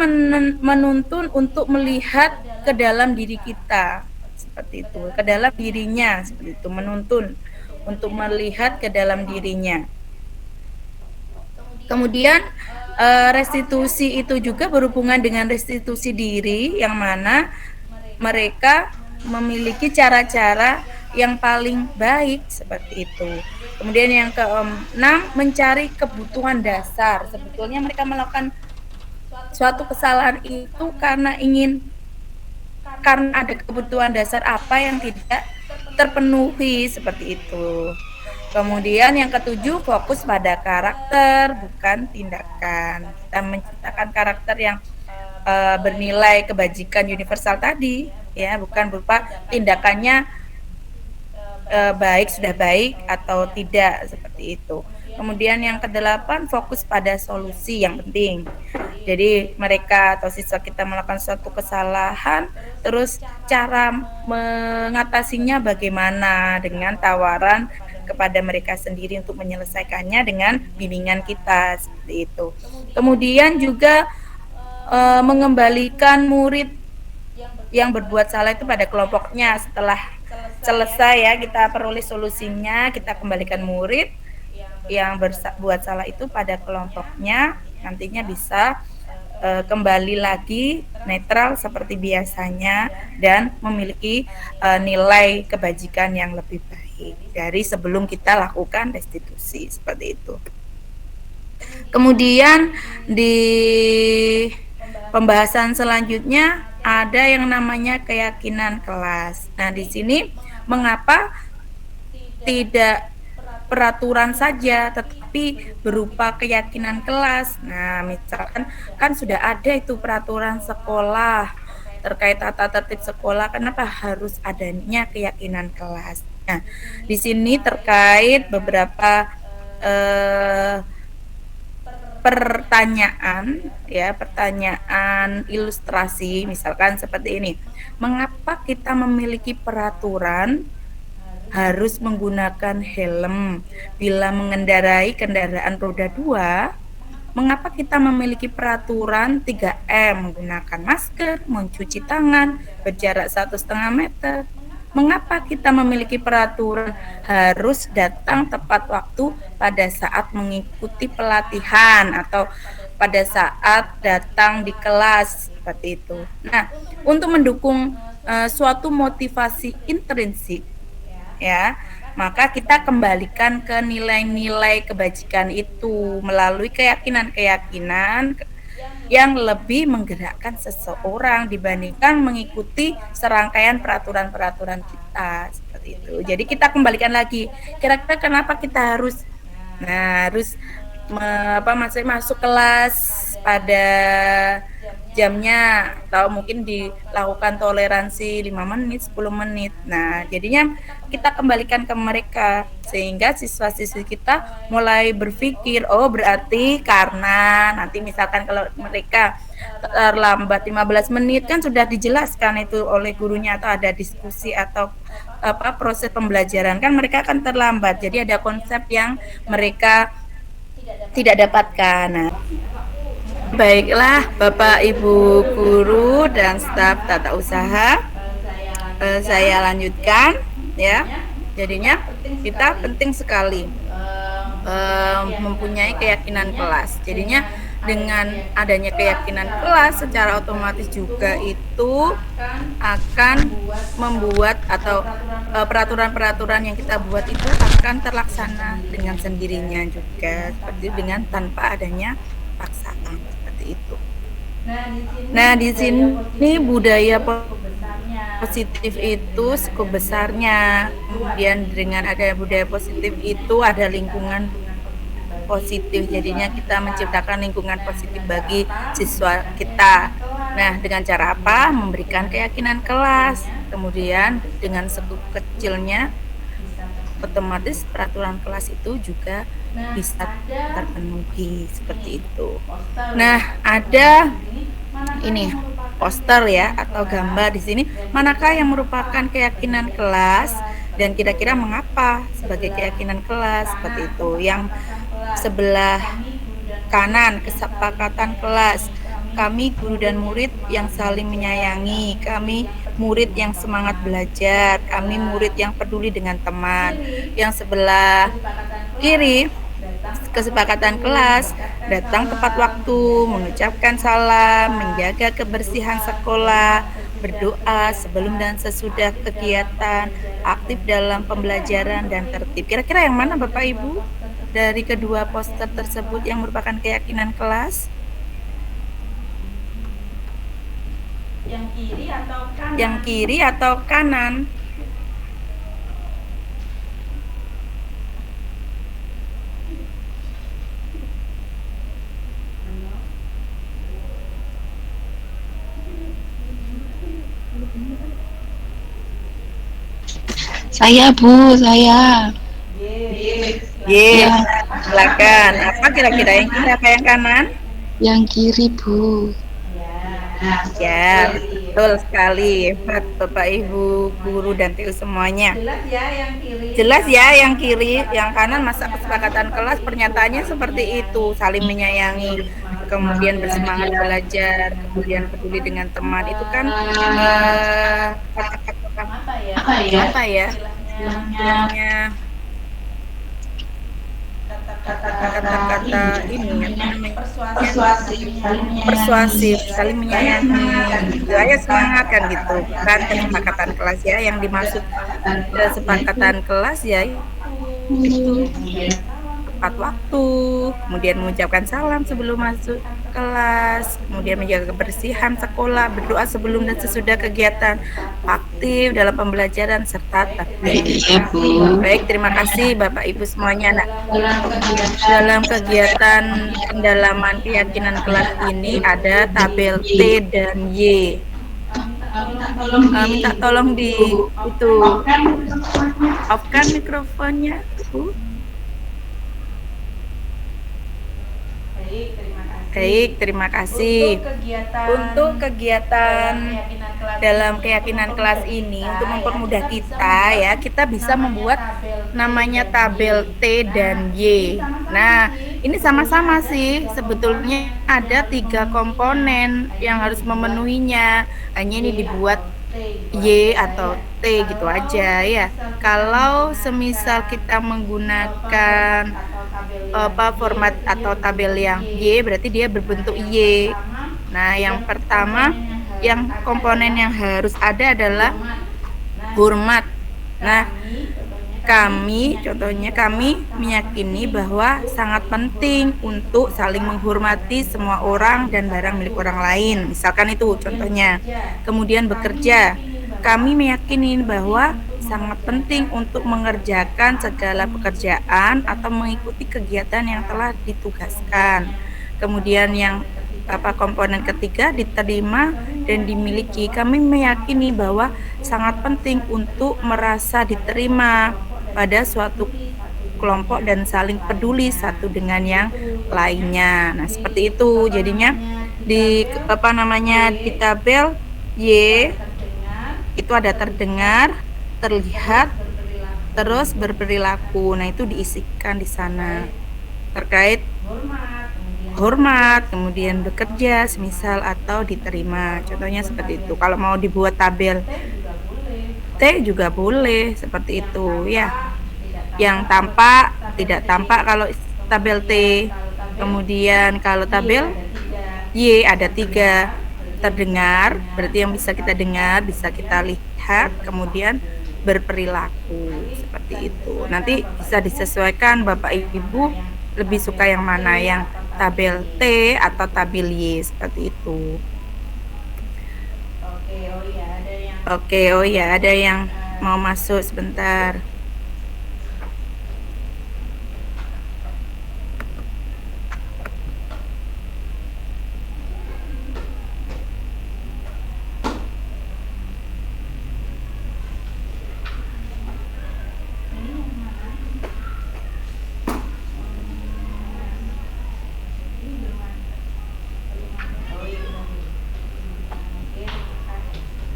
menuntun untuk melihat ke dalam diri kita, seperti itu, ke dalam dirinya, seperti itu, menuntun untuk melihat ke dalam dirinya. Kemudian restitusi itu juga berhubungan dengan restitusi diri, yang mana mereka memiliki cara-cara yang paling baik, seperti itu. Kemudian yang keenam, mencari kebutuhan dasar. Sebetulnya mereka melakukan suatu kesalahan itu karena ada kebutuhan dasar apa yang tidak terpenuhi, seperti itu. Kemudian yang ketujuh, fokus pada karakter bukan tindakan. Kita menciptakan karakter yang bernilai kebajikan universal tadi, ya, bukan berupa tindakannya sudah baik atau tidak, seperti itu. Kemudian yang kedelapan, fokus pada solusi yang penting. Jadi mereka atau siswa kita melakukan suatu kesalahan, terus cara mengatasinya bagaimana, dengan tawaran kepada mereka sendiri untuk menyelesaikannya dengan bimbingan kita, seperti itu. Kemudian juga mengembalikan murid yang berbuat salah itu pada kelompoknya. Setelah selesai, ya, kita peroleh solusinya, kita kembalikan murid yang berbuat salah itu pada kelompoknya, nantinya bisa kembali lagi netral seperti biasanya dan memiliki nilai kebajikan yang lebih baik dari sebelum kita lakukan restitusi, seperti itu. Kemudian di pembahasan selanjutnya ada yang namanya keyakinan kelas. Nah, di sini mengapa tidak peraturan saja, tetapi berupa keyakinan kelas. Nah, misalkan kan sudah ada itu peraturan sekolah terkait tata tertib sekolah, kenapa harus adanya keyakinan kelas? Nah, di sini terkait beberapa pertanyaan ilustrasi, misalkan seperti ini. Mengapa kita memiliki peraturan harus menggunakan helm bila mengendarai kendaraan roda 2? Mengapa kita memiliki peraturan 3M, menggunakan masker, mencuci tangan, berjarak 1,5 meter? Mengapa kita memiliki peraturan harus datang tepat waktu pada saat mengikuti pelatihan atau pada saat datang di kelas, seperti itu. Nah, untuk mendukung suatu motivasi intrinsik, ya, maka kita kembalikan ke nilai-nilai kebajikan itu melalui keyakinan-keyakinan yang lebih menggerakkan seseorang dibandingkan mengikuti serangkaian peraturan-peraturan kita seperti itu. Jadi kita kembalikan lagi, kira-kira kenapa kita harus masuk kelas pada jamnya, atau mungkin dilakukan toleransi 5 menit, 10 menit. Nah, jadinya kita kembalikan ke mereka sehingga siswa-siswi kita mulai berpikir, oh berarti karena nanti misalkan kalau mereka terlambat 15 menit kan sudah dijelaskan itu oleh gurunya atau ada diskusi atau proses pembelajaran kan mereka akan terlambat. Jadi ada konsep yang mereka tidak dapatkan. Nah, baiklah Bapak Ibu guru dan staf tata usaha, saya lanjutkan ya. Jadinya kita penting sekali mempunyai keyakinan kelas. Jadinya dengan adanya keyakinan kelas secara otomatis juga itu akan membuat atau peraturan-peraturan yang kita buat itu akan terlaksana dengan sendirinya juga, seperti dengan tanpa adanya paksaan seperti itu. Nah, di sini budaya positif itu skop besarnya. Kemudian dengan ada budaya positif itu ada lingkungan positif, jadinya kita menciptakan lingkungan positif bagi siswa kita. Nah, dengan cara apa? Memberikan keyakinan kelas. Kemudian dengan skop kecilnya otomatis peraturan kelas itu juga bisa terpenuhi seperti itu. Nah, ada ini poster ya atau gambar di sini. Manakah yang merupakan keyakinan kelas dan kira-kira mengapa sebagai keyakinan kelas seperti itu? Yang sebelah kanan kesepakatan kelas. Kami guru dan murid yang saling menyayangi, kami murid yang semangat belajar, kami murid yang peduli dengan teman. Yang sebelah kiri kesepakatan kelas, datang tepat waktu, mengucapkan salam, menjaga kebersihan sekolah, berdoa sebelum dan sesudah kegiatan, aktif dalam pembelajaran dan tertib. Kira-kira yang mana Bapak Ibu dari kedua poster tersebut yang merupakan keyakinan kelas? Yang kiri atau kanan? Saya Bu, saya. Silakan. Apa kira-kira yang kiri apa yang kanan? Yang kiri Bu. Ya, betul sekali. Hebat Bapak Ibu guru dan TU semuanya. Jelas ya yang kiri, yang kanan masa kesepakatan kelas pernyataannya seperti itu, saling menyayangi, kemudian bersemangat belajar, kemudian peduli dengan teman. Itu kan apa ya? Istilahnya kata-kata ini persuasif, saling menyayangi gitu. Ayo semangat kan gitu. Bukan kesepakatan kelas ya, yang dimaksud kesepakatan kelas ya itu tepat waktu, kemudian mengucapkan salam sebelum masuk kelas, kemudian menjaga kebersihan sekolah, berdoa sebelum dan sesudah kegiatan, aktif dalam pembelajaran serta tertib. Baik, terima kasih Bapak Ibu semuanya. Nah, dalam kegiatan pendalaman keyakinan kelas ini ada tabel T dan Y. Minta tolong di itu off-kan mikrofonnya, Bu. Baik, terima kasih. Untuk kegiatan dalam keyakinan kelas ini, untuk mempermudah kita ya, kita bisa membuat namanya tabel T dan Y. Nah, ini sama-sama sih, sebetulnya ada 3 komponen yang harus memenuhinya. Hanya ini dibuat Y atau T gitu aja ya. Kalau semisal kita menggunakan format atau tabel yang Y, berarti dia berbentuk Y. Nah, yang pertama, yang komponen yang harus ada adalah hormat. Nah, contohnya kami meyakini bahwa sangat penting untuk saling menghormati semua orang dan barang milik orang lain. Misalkan itu contohnya. Kemudian bekerja. Kami meyakini bahwa sangat penting untuk mengerjakan segala pekerjaan atau mengikuti kegiatan yang telah ditugaskan. Kemudian yang komponen ketiga, diterima dan dimiliki. Kami meyakini bahwa sangat penting untuk merasa diterima pada suatu kelompok dan saling peduli satu dengan yang lainnya. Nah, seperti itu. Jadinya di di tabel Y itu ada terdengar, terlihat, terus berperilaku. Nah, itu diisikan di sana terkait hormat, kemudian bekerja, semisal atau diterima. Contohnya seperti itu. Kalau mau dibuat tabel T juga boleh seperti itu ya. Yang tampak, tidak tampak kalau tabel T. Kemudian kalau tabel Y ada 3. Terdengar, berarti yang bisa kita dengar, bisa kita lihat, kemudian berperilaku seperti itu. Nanti bisa disesuaikan Bapak Ibu lebih suka yang mana, yang tabel T atau tabel Y seperti itu. Oke, oh ya, ada yang mau masuk sebentar.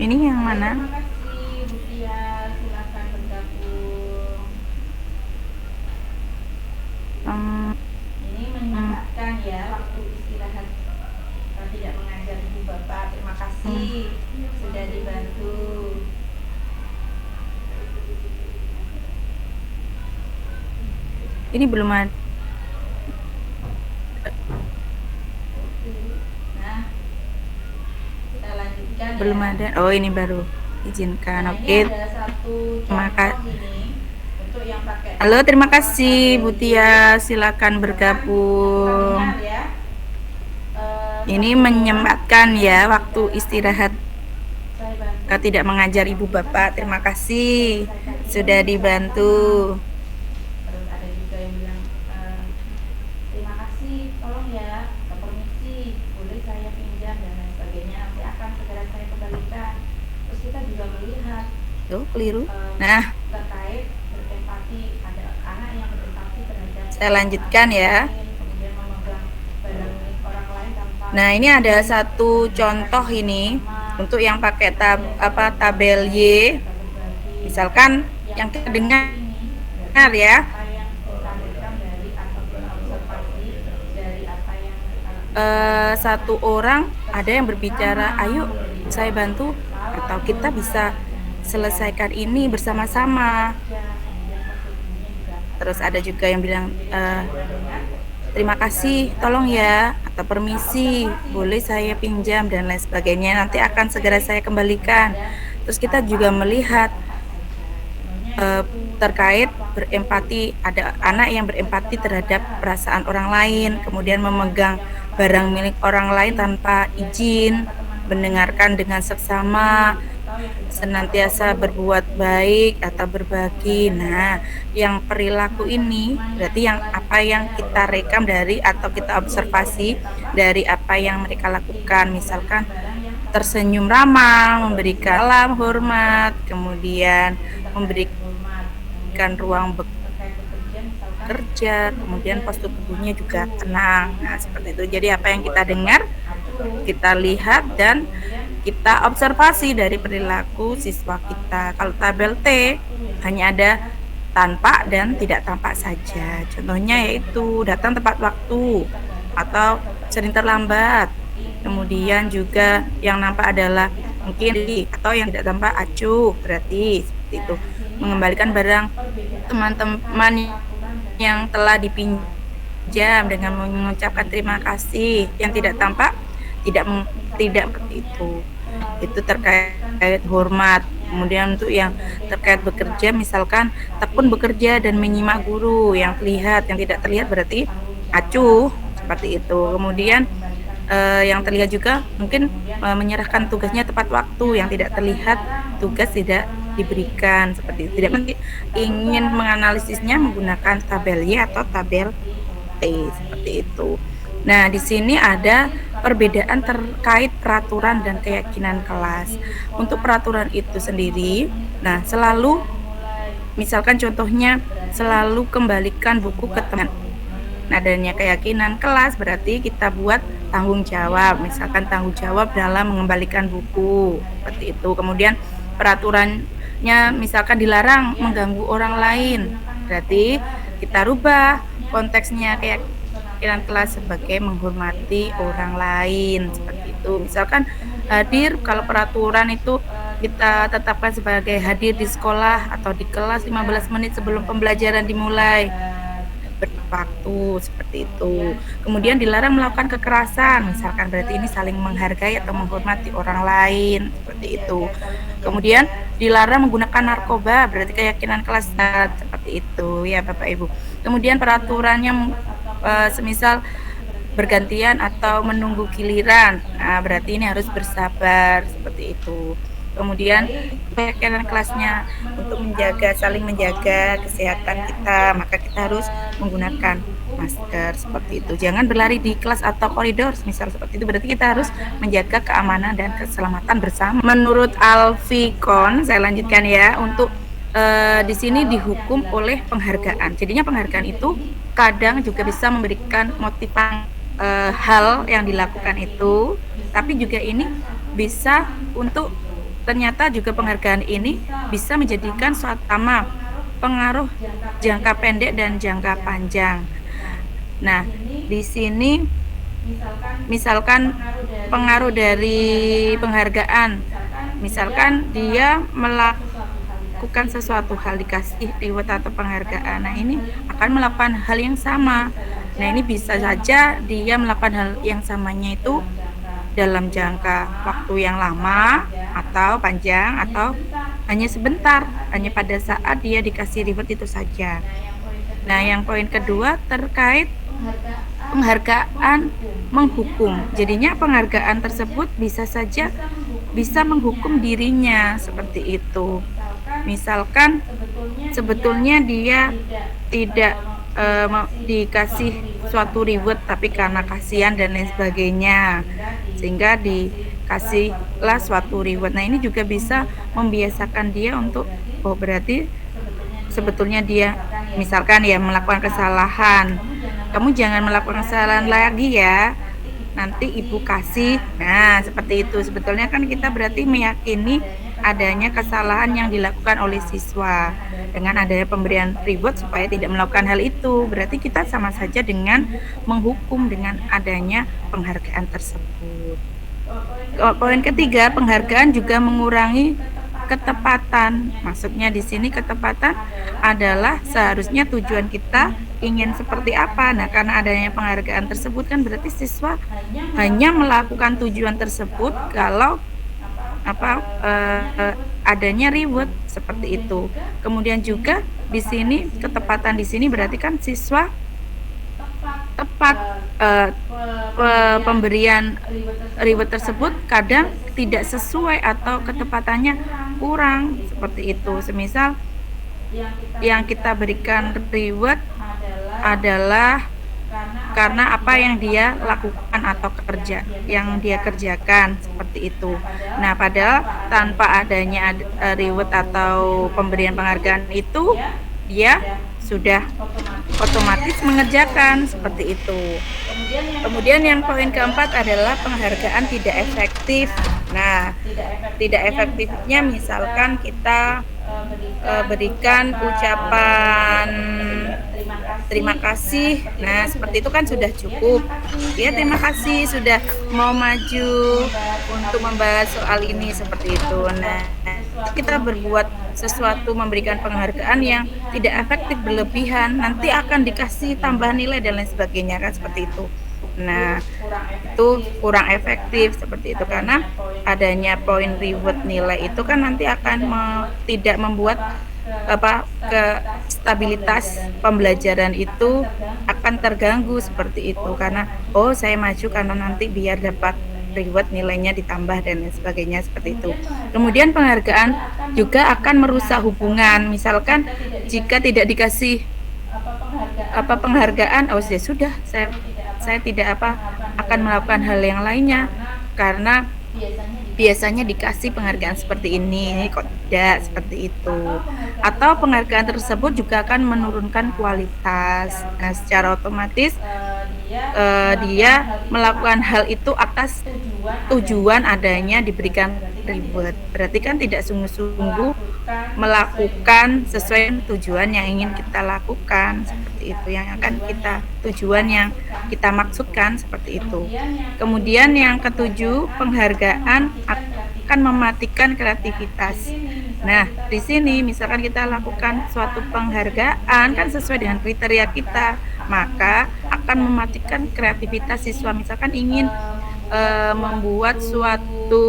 Ini yang mana? Terima kasih, Bu Tia. Silakan bergabung. Ini menyempatkan ya waktu istirahat tidak mengajar Ibu Bapak. Terima kasih sudah dibantu. Ini belum ada. Belum ada. Oh, ini baru. Izinkan. Oke. Terima kasih. Halo, terima kasih Bu Tia. Silakan bergabung. Ini menyempatkan ya waktu istirahat tidak mengajar Ibu Bapak. Terima kasih sudah dibantu. Tuh, keliru. Nah, saya lanjutkan ya. Nah, ini ada satu contoh ini untuk yang pakai tabel Y. Misalkan yang kita dengar ya. Satu orang ada yang berbicara, ayo saya bantu, atau kita bisa selesaikan ini bersama-sama. Terus ada juga yang bilang terima kasih, tolong ya, atau permisi, boleh saya pinjam, dan lain sebagainya, nanti akan segera saya kembalikan. Terus kita juga melihat terkait berempati, ada anak yang berempati terhadap perasaan orang lain, kemudian memegang barang milik orang lain tanpa izin, mendengarkan dengan seksama, senantiasa berbuat baik atau berbagi. Nah, yang perilaku ini berarti yang apa yang kita rekam dari atau kita observasi dari apa yang mereka lakukan. Misalkan tersenyum ramah, memberikan salam hormat, kemudian memberikan ruang bekerja, kemudian postur tubuhnya juga tenang. Nah, seperti itu. Jadi apa yang kita dengar, kita lihat, dan kita observasi dari perilaku siswa kita. Kalau tabel T hanya ada tampak dan tidak tampak saja. Contohnya yaitu datang tepat waktu atau sering terlambat. Kemudian juga yang nampak adalah mungkin atau yang tidak tampak acuh, berarti seperti itu. Mengembalikan barang teman-teman yang telah dipinjam dengan mengucapkan terima kasih. Yang tidak tampak tidak seperti itu. Itu terkait hormat. Kemudian untuk yang terkait bekerja, misalkan tekun bekerja dan menyimak guru, yang terlihat, yang tidak terlihat berarti acuh, seperti itu. Kemudian yang terlihat juga mungkin menyerahkan tugasnya tepat waktu, yang tidak terlihat tugas tidak diberikan, seperti itu. Tidak ingin menganalisisnya menggunakan tabel Y atau tabel T, seperti itu. Nah, di sini ada perbedaan terkait peraturan dan keyakinan kelas. Untuk peraturan itu sendiri, nah selalu, misalkan contohnya, selalu kembalikan buku ke teman. Nah, adanya keyakinan kelas berarti kita buat tanggung jawab, misalkan tanggung jawab dalam mengembalikan buku, seperti itu. Kemudian peraturannya misalkan dilarang mengganggu orang lain, berarti kita rubah konteksnya keyakinan kelas sebagai menghormati orang lain, seperti itu. Misalkan hadir, kalau peraturan itu kita tetapkan sebagai hadir di sekolah atau di kelas 15 menit sebelum pembelajaran dimulai, berwaktu, seperti itu. Kemudian dilarang melakukan kekerasan, misalkan berarti ini saling menghargai atau menghormati orang lain, seperti itu. Kemudian dilarang menggunakan narkoba, berarti keyakinan kelas, seperti itu ya Bapak Ibu. Kemudian peraturannya semisal bergantian atau menunggu giliran, nah, berarti ini harus bersabar, seperti itu. Kemudian keyakinan kelasnya untuk saling menjaga kesehatan kita, maka kita harus menggunakan masker, seperti itu. Jangan berlari di kelas atau koridor, misal seperti itu, berarti kita harus menjaga keamanan dan keselamatan bersama. Menurut Alfikon, saya lanjutkan ya, untuk di sini dihukum oleh penghargaan. Jadinya penghargaan itu kadang juga bisa memberikan motivasi hal yang dilakukan itu, tapi juga ini bisa untuk ternyata juga penghargaan ini bisa menjadikan suatu pengaruh jangka pendek dan jangka panjang. Nah, di sini misalkan pengaruh dari penghargaan, misalkan dia melakukan sesuatu hal, dikasih reward atau penghargaan, nah ini akan melakukan hal yang sama. Nah, ini bisa saja dia melakukan hal yang samanya itu dalam jangka waktu yang lama atau panjang, atau hanya sebentar, hanya pada saat dia dikasih reward itu saja. Nah, yang poin kedua terkait penghargaan menghukum. Jadinya penghargaan tersebut bisa saja bisa menghukum dirinya, seperti itu. Misalkan sebetulnya dia tidak dikasih suatu reward, tapi karena kasihan dan lain sebagainya, sehingga dikasihlah suatu reward. Nah, ini juga bisa membiasakan dia untuk, oh berarti sebetulnya dia misalkan ya melakukan kesalahan, kamu jangan melakukan kesalahan lagi ya, nanti ibu kasih. Nah, seperti itu. Sebetulnya kan kita berarti meyakini adanya kesalahan yang dilakukan oleh siswa. Dengan adanya pemberian reward supaya tidak melakukan hal itu, berarti kita sama saja dengan menghukum dengan adanya penghargaan tersebut. Poin ketiga, penghargaan juga mengurangi ketepatan. Maksudnya di sini ketepatan adalah seharusnya tujuan kita ingin seperti apa. Nah, karena adanya penghargaan tersebut kan berarti siswa hanya melakukan tujuan tersebut kalau adanya reward, seperti itu. Kemudian juga di sini ketepatan di sini berarti kan siswa tepat pemberian reward tersebut kadang tidak sesuai atau ketepatannya kurang, seperti itu. Semisal yang kita berikan reward adalah karena apa yang dia lakukan atau yang dia kerjakan, seperti itu. Nah, padahal tanpa adanya reward atau pemberian penghargaan itu, dia sudah otomatis mengerjakan, seperti itu. Kemudian yang poin keempat adalah penghargaan tidak efektif. Nah, tidak efektifnya misalkan kita berikan ucapan terima kasih. Nah, seperti itu kan sudah cukup. Ya, terima kasih sudah mau maju untuk membahas soal ini, seperti itu. Nah, kita berbuat sesuatu, memberikan penghargaan yang tidak efektif berlebihan, nanti akan dikasih tambahan nilai dan lain sebagainya, kan seperti itu. Nah, itu kurang efektif seperti itu karena adanya poin reward nilai itu kan nanti akan tidak membuat ke stabilitas pembelajaran itu akan terganggu seperti itu karena saya maju karena nanti biar dapat reward nilainya ditambah dan lain sebagainya seperti itu. Kemudian penghargaan juga akan merusak hubungan. Misalkan jika tidak dikasih penghargaan, ya sudah saya tidak akan melakukan hal yang lainnya karena biasanya dikasih penghargaan seperti ini kok tidak seperti itu, atau penghargaan tersebut juga akan menurunkan kualitas. Nah, secara otomatis dia melakukan hal itu atas tujuan adanya diberikan reward, berarti kan tidak sungguh-sungguh melakukan sesuai tujuan yang ingin kita lakukan seperti itu, yang akan kita tujuan yang kita maksudkan seperti itu. Kemudian yang ketujuh, penghargaan akan mematikan kreativitas. Nah, di sini misalkan kita lakukan suatu penghargaan kan sesuai dengan kriteria kita, maka akan mematikan kreativitas siswa. Misalkan ingin membuat suatu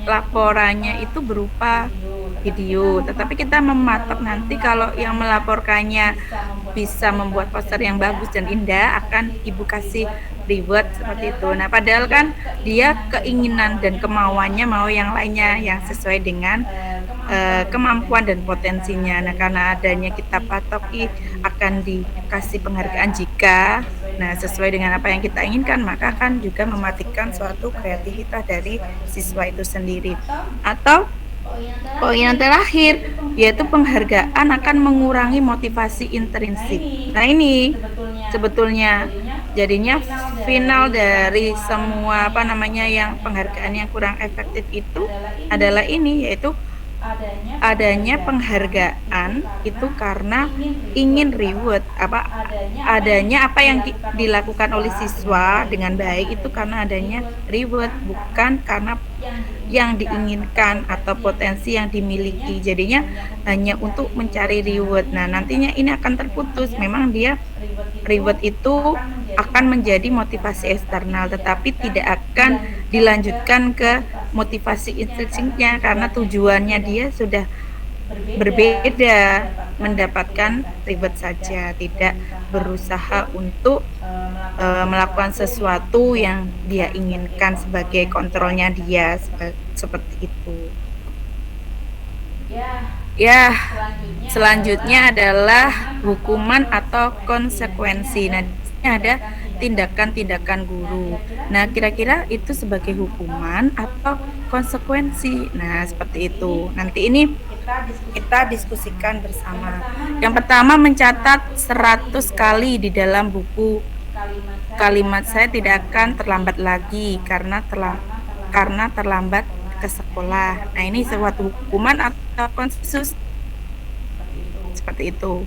laporannya itu berupa video, tetapi kita mematok nanti kalau yang melaporkannya bisa membuat poster yang bagus dan indah akan ibu kasih reward seperti itu. Nah, padahal kan dia keinginan dan kemauannya mau yang lainnya yang sesuai dengan kemampuan dan potensinya. Nah, karena adanya kita patoki akan dikasih penghargaan jika sesuai dengan apa yang kita inginkan, maka akan juga mematikan suatu kreativitas dari siswa itu sendiri. Atau poin yang terakhir, yaitu penghargaan akan mengurangi motivasi intrinsik. Nah, ini sebetulnya jadinya final dari semua yang penghargaan yang kurang efektif itu adalah ini, yaitu adanya penghargaan itu karena ingin reward, adanya apa yang dilakukan oleh siswa dengan baik itu karena adanya reward, bukan karena yang diinginkan atau potensi yang dimiliki. Jadinya hanya untuk mencari reward. Nah, nantinya ini akan terputus. Memang dia reward itu akan menjadi motivasi eksternal, tetapi tidak akan dilanjutkan ke motivasi intrinsiknya karena tujuannya dia sudah berbeda, mendapatkan reward saja, tidak berusaha untuk melakukan sesuatu yang dia inginkan sebagai kontrolnya dia, seperti itu. Ya, selanjutnya adalah hukuman atau konsekuensi. Nah, di sini ada tindakan-tindakan guru. Nah, kira-kira itu sebagai hukuman atau konsekuensi. Nah, seperti itu. Nanti ini kita diskusikan bersama. Yang pertama, mencatat 100 kali di dalam buku kalimat saya tidak akan terlambat lagi karena terlambat ke sekolah. Nah, ini suatu hukuman atau konsekuensi seperti itu,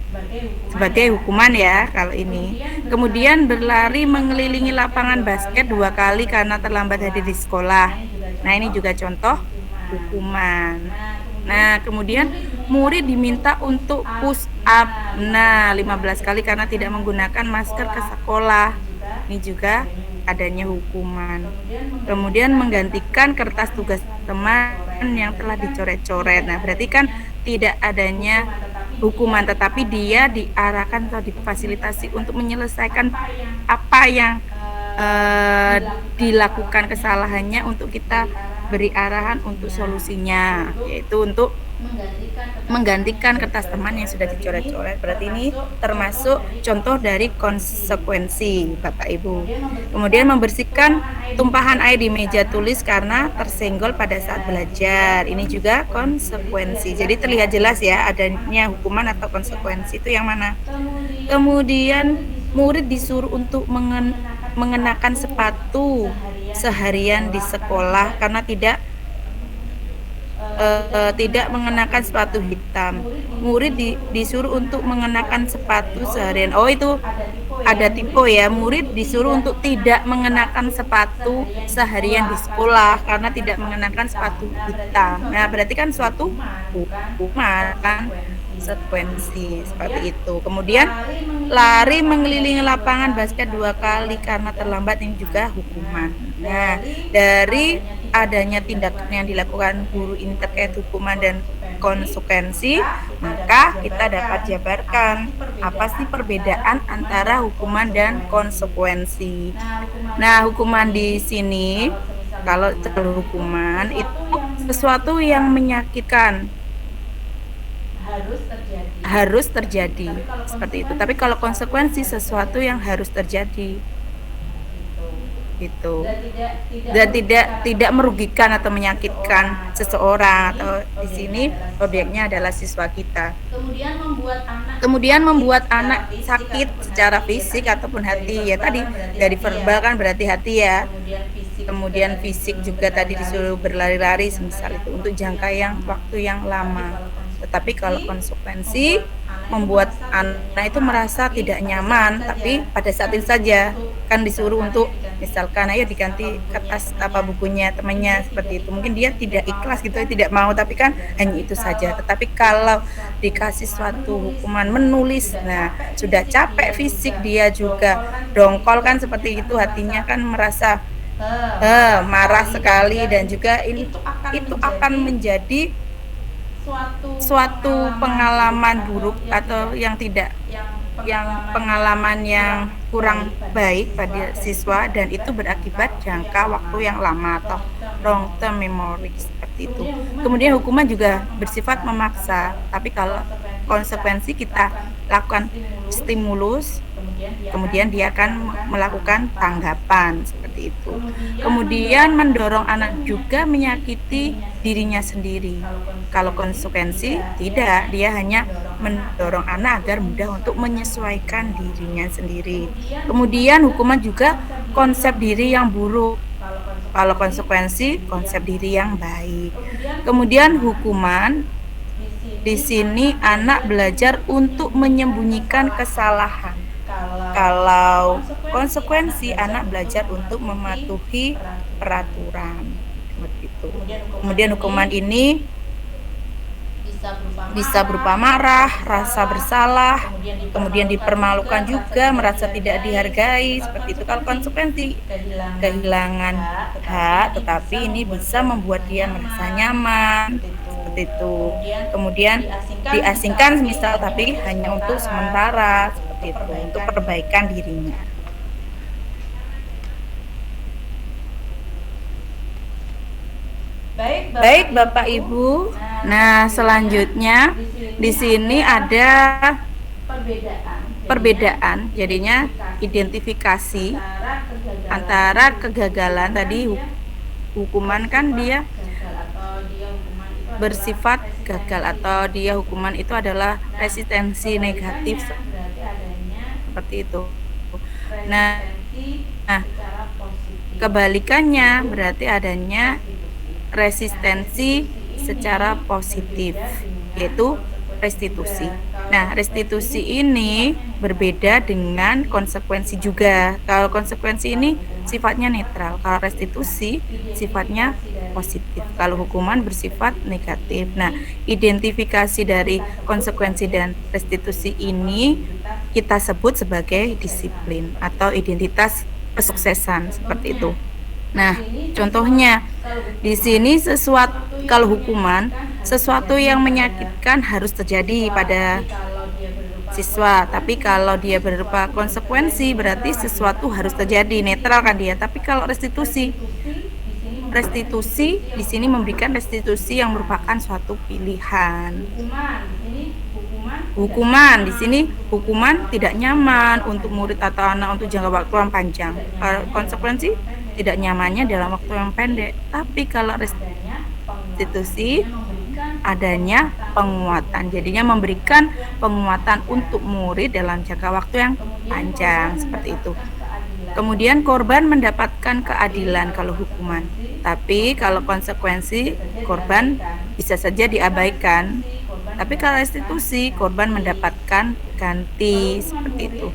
sebagai hukuman ya kalau ini. Kemudian berlari mengelilingi lapangan basket 2 kali karena terlambat hadir di sekolah. Nah, ini juga contoh hukuman. Nah, kemudian murid diminta untuk push up 15 kali karena tidak menggunakan masker ke sekolah. Ini juga adanya hukuman. Kemudian menggantikan kertas tugas teman yang telah dicoret-coret. Nah, berarti kan tidak adanya hukuman, tetapi dia diarahkan atau difasilitasi untuk menyelesaikan apa yang dilakukan kesalahannya, untuk kita beri arahan untuk solusinya, yaitu untuk menggantikan kertas teman yang sudah dicoret-coret. Berarti ini termasuk contoh dari konsekuensi, Bapak Ibu. Kemudian membersihkan tumpahan air di meja tulis karena tersenggol pada saat belajar. Ini juga konsekuensi. Jadi terlihat jelas ya adanya hukuman atau konsekuensi itu yang mana. Kemudian murid disuruh untuk mengenakan sepatu seharian di sekolah karena tidak mengenakan sepatu hitam. Murid disuruh untuk mengenakan sepatu seharian. Oh, itu ada tipe ya. Murid disuruh untuk tidak mengenakan sepatu seharian di sekolah karena tidak mengenakan sepatu hitam. Nah, berarti kan suatu hukuman kan konsekuensi seperti itu. Kemudian lari mengelilingi lapangan basket 2 kali karena terlambat, ini juga hukuman. Nah, dari adanya tindakan yang dilakukan guru ini terkait hukuman dan konsekuensi, maka kita dapat jabarkan apa sih perbedaan antara hukuman dan konsekuensi. Nah, hukuman di sini kalau hukuman itu sesuatu yang menyakitkan harus terjadi seperti itu. Tapi kalau konsekuensi sesuatu yang harus terjadi gitu, dan tidak merugikan atau menyakitkan seseorang, atau di sini objeknya adalah siswa kita. Kemudian membuat anak sakit secara fisik ataupun hati, ya tadi dari verbal kan berarti hati ya. Kemudian fisik juga tadi disuruh berlari-lari semisal itu untuk jangka waktu yang lama. Tetapi kalau konsekuensi membuat anak itu merasa tidak nyaman, tapi pada saat itu saja kan disuruh untuk misalkan ayo diganti kertas bukunya temannya seperti itu. Mungkin dia tidak ikhlas gitu, tidak mau, tapi kan hanya itu saja. Tetapi kalau dikasih suatu hukuman menulis, nah sudah capek fisik, dia juga dongkol kan seperti itu, hatinya kan merasa marah sekali, dan juga itu akan menjadi suatu pengalaman buruk atau yang pengalaman yang kurang baik pada siswa, dan itu berakibat jangka waktu yang lama atau long term memory seperti itu. Kemudian hukuman juga bersifat memaksa, tapi kalau konsekuensi kita lakukan stimulus, kemudian dia akan melakukan tanggapan seperti itu. Kemudian mendorong anak juga menyakiti dirinya sendiri. Kalau konsekuensi tidak, dia hanya mendorong anak agar mudah untuk menyesuaikan dirinya sendiri. Kemudian hukuman juga konsep diri yang buruk. Kalau konsekuensi konsep diri yang baik. Kemudian hukuman di sini anak belajar untuk menyembunyikan kesalahan. Kalau konsekuensi anak belajar untuk mematuhi peraturan seperti itu. Kemudian hukuman ini bisa berupa marah, rasa bersalah, kemudian dipermalukan juga, merasa tidak dihargai seperti itu. Kalau konsekuensi kehilangan hak, tetapi ini bisa membuat dia merasa nyaman seperti itu. Kemudian diasingkan misal, tapi hanya untuk sementara seperti itu, untuk perbaikan dirinya. Baik Bapak Ibu. Nah, selanjutnya di sini ada perbedaan, jadinya identifikasi antara kegagalan tadi. Hukuman kan dia bersifat gagal, atau dia hukuman itu adalah resistensi negatif seperti itu. Nah, kebalikannya berarti adanya resistensi secara positif, yaitu restitusi. Nah, restitusi ini berbeda dengan konsekuensi juga. Kalau konsekuensi ini sifatnya netral, kalau restitusi sifatnya positif, kalau hukuman bersifat negatif. Nah, identifikasi dari konsekuensi dan restitusi ini kita sebut sebagai disiplin atau identitas kesuksesan seperti itu. Nah, contohnya di sini kalau hukuman, sesuatu yang menyakitkan harus terjadi pada siswa, tapi kalau dia berupa konsekuensi berarti sesuatu harus terjadi, netral kan dia. Tapi kalau restitusi di sini memberikan restitusi yang merupakan suatu pilihan. Hukuman di sini hukuman tidak nyaman untuk murid atau anak untuk jangka waktu yang panjang. Konsekuensi tidak nyamannya dalam waktu yang pendek. Tapi kalau restitusi adanya penguatan, jadinya memberikan penguatan untuk murid dalam jangka waktu yang panjang seperti itu. Kemudian korban mendapatkan keadilan kalau hukuman, tapi kalau konsekuensi korban bisa saja diabaikan. Tapi kalau restitusi korban mendapatkan ganti seperti itu.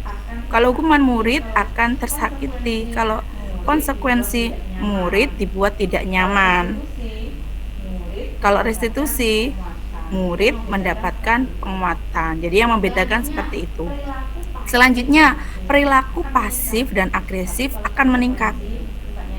Kalau hukuman murid akan tersakiti, kalau konsekuensi murid dibuat tidak nyaman. Kalau restitusi murid mendapatkan penguatan. Jadi yang membedakan seperti itu. Selanjutnya, perilaku pasif dan agresif akan meningkat.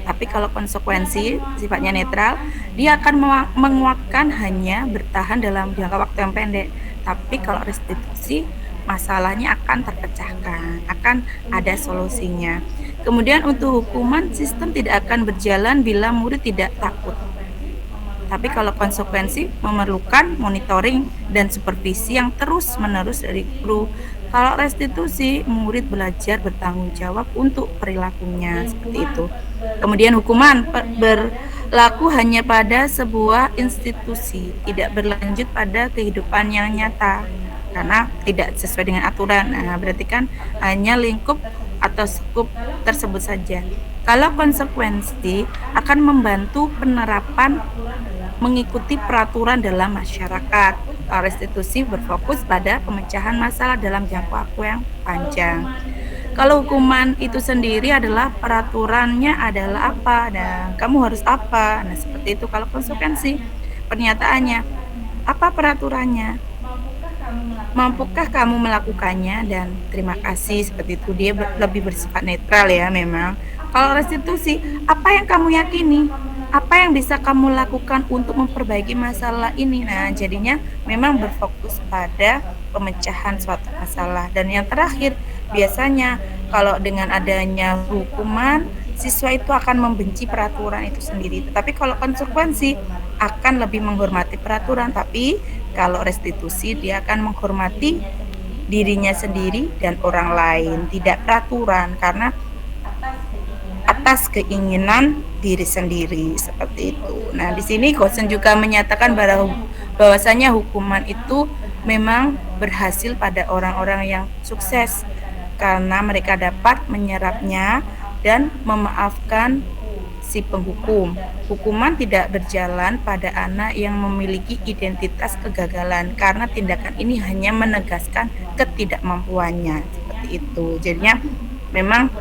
Tapi kalau konsekuensi sifatnya netral, dia akan menguatkan hanya bertahan dalam jangka waktu yang pendek. Tapi kalau restitusi, masalahnya akan terpecahkan, akan ada solusinya. Kemudian untuk hukuman, sistem tidak akan berjalan bila murid tidak takut. Tapi kalau konsekuensi memerlukan monitoring dan supervisi yang terus-menerus dari guru. Kalau restitusi, murid belajar bertanggung jawab untuk perilakunya, seperti itu. Kemudian hukuman berlaku hanya pada sebuah institusi, tidak berlanjut pada kehidupan yang nyata karena tidak sesuai dengan aturan. Nah, berarti kan hanya lingkup atau skup tersebut saja. Kalau konsekuensi akan membantu penerapan mengikuti peraturan dalam masyarakat. Restitusi berfokus pada pemecahan masalah dalam jangka waktu yang panjang. Kalau hukuman itu sendiri adalah peraturannya adalah apa dan kamu harus apa. Nah, seperti itu. Kalau konsekuensi, pernyataannya apa peraturannya, mampukah kamu melakukannya, dan terima kasih, seperti itu. Dia lebih bersifat netral ya memang. Kalau restitusi, apa yang kamu yakini, apa yang bisa kamu lakukan untuk memperbaiki masalah ini. Nah, jadinya memang berfokus pada pemecahan suatu masalah. Dan yang terakhir, biasanya kalau dengan adanya hukuman, siswa itu akan membenci peraturan itu sendiri. Tetapi kalau konsekuensi akan lebih menghormati peraturan. Tapi kalau restitusi, dia akan menghormati dirinya sendiri dan orang lain, tidak peraturan, karena atas keinginan diri sendiri, seperti itu. Nah, di sini Gosen juga menyatakan bahwasanya hukuman itu memang berhasil pada orang-orang yang sukses karena mereka dapat menyerapnya dan memaafkan si penghukum. Hukuman tidak berjalan pada anak yang memiliki identitas kegagalan karena tindakan ini hanya menegaskan ketidakmampuannya, seperti itu. Jadinya memang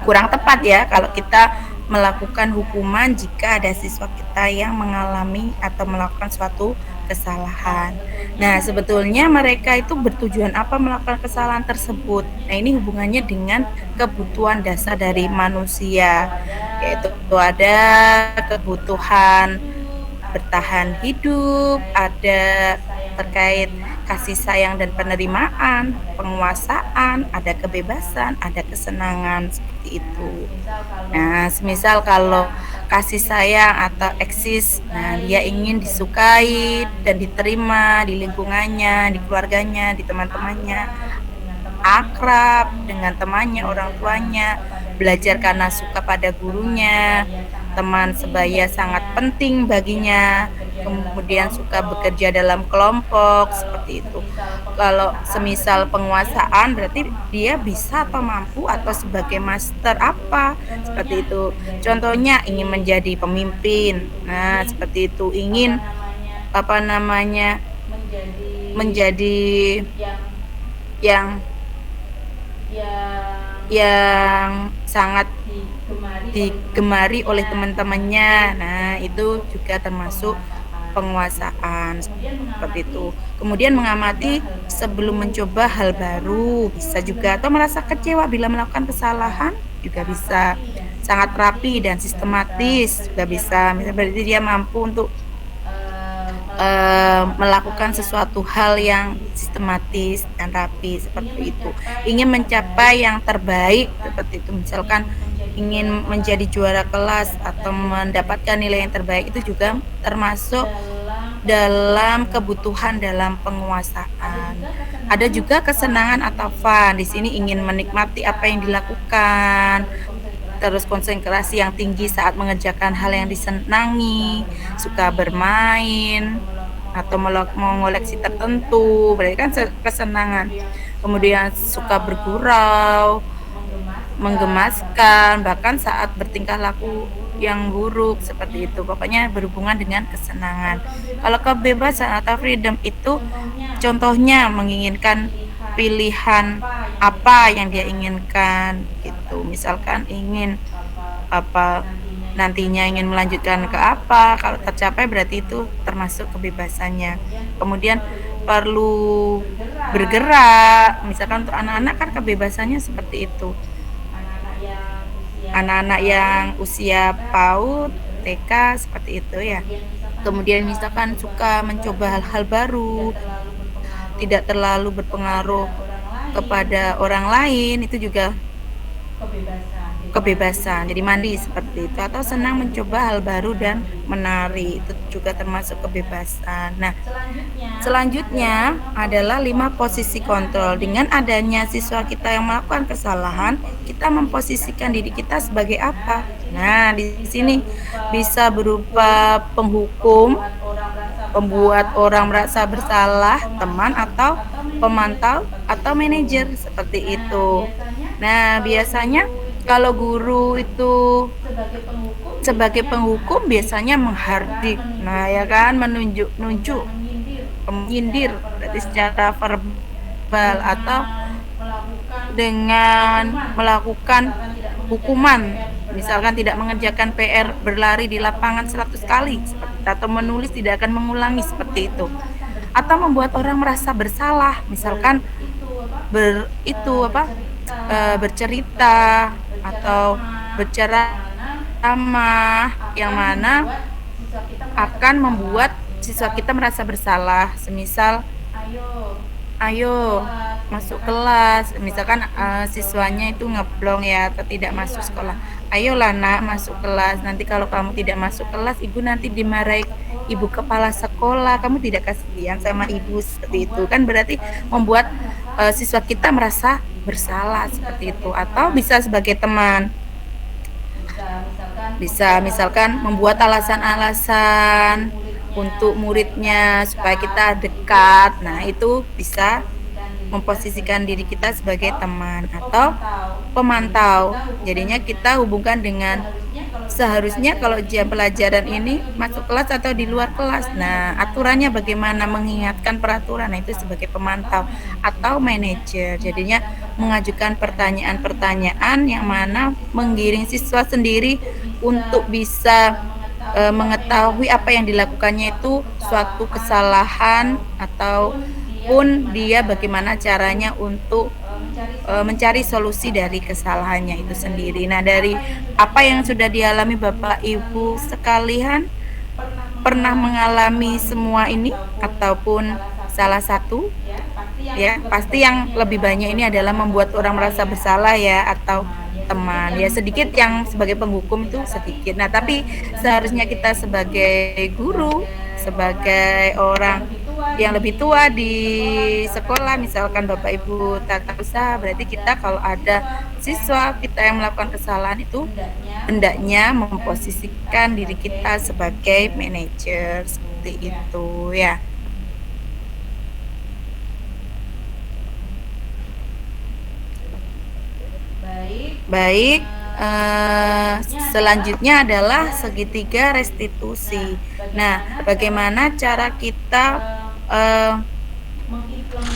kurang tepat ya kalau kita melakukan hukuman jika ada siswa kita yang mengalami atau melakukan suatu kesalahan. Nah, sebetulnya mereka itu bertujuan apa melakukan kesalahan tersebut? Nah, ini hubungannya dengan kebutuhan dasar dari manusia, yaitu ada kebutuhan bertahan hidup, ada terkait kasih sayang dan penerimaan, penguasaan, ada kebebasan, ada kesenangan, seperti itu. Nah, semisal kalau kasih sayang atau eksis, nah dia ingin disukai dan diterima di lingkungannya, di keluarganya, di teman-temannya, akrab dengan temannya, orang tuanya, belajar karena suka pada gurunya, teman sebaya sangat penting baginya, kemudian suka bekerja dalam kelompok, seperti itu. Kalau semisal penguasaan, berarti dia bisa atau mampu atau sebagai master apa, seperti itu. Contohnya ingin menjadi pemimpin, nah seperti itu. Ingin menjadi yang sangat digemari oleh teman-temannya. Nah, itu juga termasuk penguasaan, seperti itu. Kemudian mengamati sebelum mencoba hal baru bisa juga, atau merasa kecewa bila melakukan kesalahan juga bisa. Sangat rapi dan sistematis juga bisa. Misalnya berarti dia mampu untuk melakukan sesuatu hal yang sistematis dan rapi, seperti itu. Ingin mencapai yang terbaik, seperti itu. Misalkan ingin menjadi juara kelas atau mendapatkan nilai yang terbaik, itu juga termasuk dalam kebutuhan dalam penguasaan. Ada juga kesenangan atau fun. Di sini ingin menikmati apa yang dilakukan, terus konsentrasi yang tinggi saat mengerjakan hal yang disenangi, suka bermain atau mengoleksi tertentu, berarti kan kesenangan. Kemudian suka bergurau, menggemaskan, bahkan saat bertingkah laku yang buruk, seperti itu. Pokoknya berhubungan dengan kesenangan. Kalau kebebasan atau freedom itu contohnya menginginkan pilihan apa yang dia inginkan gitu. Misalkan ingin nantinya ingin melanjutkan ke apa, kalau tercapai berarti itu termasuk kebebasannya. Kemudian perlu bergerak, misalkan untuk anak-anak kan kebebasannya seperti itu. Anak-anak yang usia PAUD, TK seperti itu ya. Kemudian misalkan suka mencoba hal-hal baru, tidak terlalu berpengaruh kepada orang lain, itu juga kebebasan. Jadi mandi seperti itu, atau senang mencoba hal baru dan menari, itu juga termasuk kebebasan. Nah, selanjutnya adalah 5 posisi kontrol. Dengan adanya siswa kita yang melakukan kesalahan, kita memposisikan diri kita sebagai apa? Nah, di sini bisa berupa penghukum, pembuat orang merasa bersalah, teman atau pemantau atau manajer seperti itu. Nah, biasanya kalau guru itu sebagai penghukum biasanya menghardik. Nah, ya kan, menunjuk, menyindir berarti secara verbal, atau dengan melakukan hukuman, misalkan tidak mengerjakan PR, berlari di lapangan 100 kali atau menulis tidak akan mengulangi seperti itu, atau membuat orang merasa bersalah, misalkan bercerita atau berceramah yang mana akan membuat siswa kita merasa bersalah, semisal ayo masuk kelas, misalkan siswanya itu ngeblong ya atau tidak masuk sekolah, ayolah nak masuk kelas, nanti kalau kamu tidak masuk kelas ibu nanti dimarahi ibu kepala sekolah, kamu tidak kasihan sama ibu, seperti itu kan, berarti membuat siswa kita merasa bersalah seperti itu. Atau bisa sebagai teman, bisa misalkan membuat alasan-alasan untuk muridnya supaya kita dekat. Nah, itu bisa memposisikan diri kita sebagai teman atau pemantau. Jadinya kita hubungkan dengan seharusnya kalau jam pelajaran ini masuk kelas atau di luar kelas. Nah, aturannya bagaimana, mengingatkan peraturan. Nah, itu sebagai pemantau atau manajer. Jadinya mengajukan pertanyaan-pertanyaan yang mana menggiring siswa sendiri untuk bisa mengetahui apa yang dilakukannya itu suatu kesalahan, ataupun dia bagaimana caranya untuk mencari solusi dari kesalahannya itu sendiri. Nah, dari apa yang sudah dialami Bapak Ibu sekalian, pernah mengalami semua ini ataupun salah satu? Ya, pasti yang lebih banyak ini adalah membuat orang merasa bersalah ya, atau teman. Ya, sedikit yang sebagai penghukum itu sedikit. Nah, tapi seharusnya kita sebagai guru, sebagai orang yang lebih tua di sekolah, misalkan Bapak Ibu tata usaha, berarti kita kalau ada siswa kita yang melakukan kesalahan itu hendaknya memposisikan diri kita sebagai manajer, seperti itu ya. Baik, selanjutnya adalah segitiga restitusi. Nah, bagaimana cara kita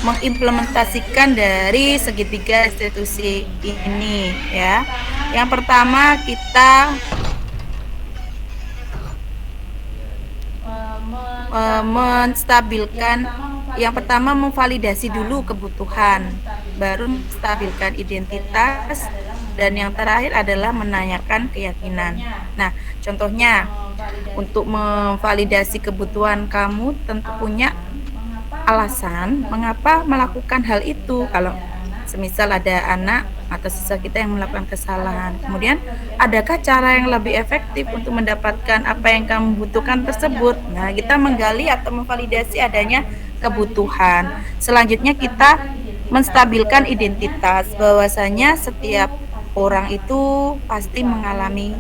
mengimplementasikan dari segitiga restitusi ini ya? Yang pertama kita menstabilkan, yang pertama memvalidasi dulu kebutuhan, baru menstabilkan identitas, dan yang terakhir adalah menanyakan keyakinan. Nah, contohnya untuk memvalidasi kebutuhan, kamu tentu punya alasan mengapa melakukan hal itu. Kalau semisal ada anak atau siswa kita yang melakukan kesalahan, kemudian adakah cara yang lebih efektif untuk mendapatkan apa yang kamu butuhkan tersebut? Nah, kita menggali atau memvalidasi adanya kebutuhan. Selanjutnya kita menstabilkan identitas, bahwasanya setiap orang itu pasti mengalami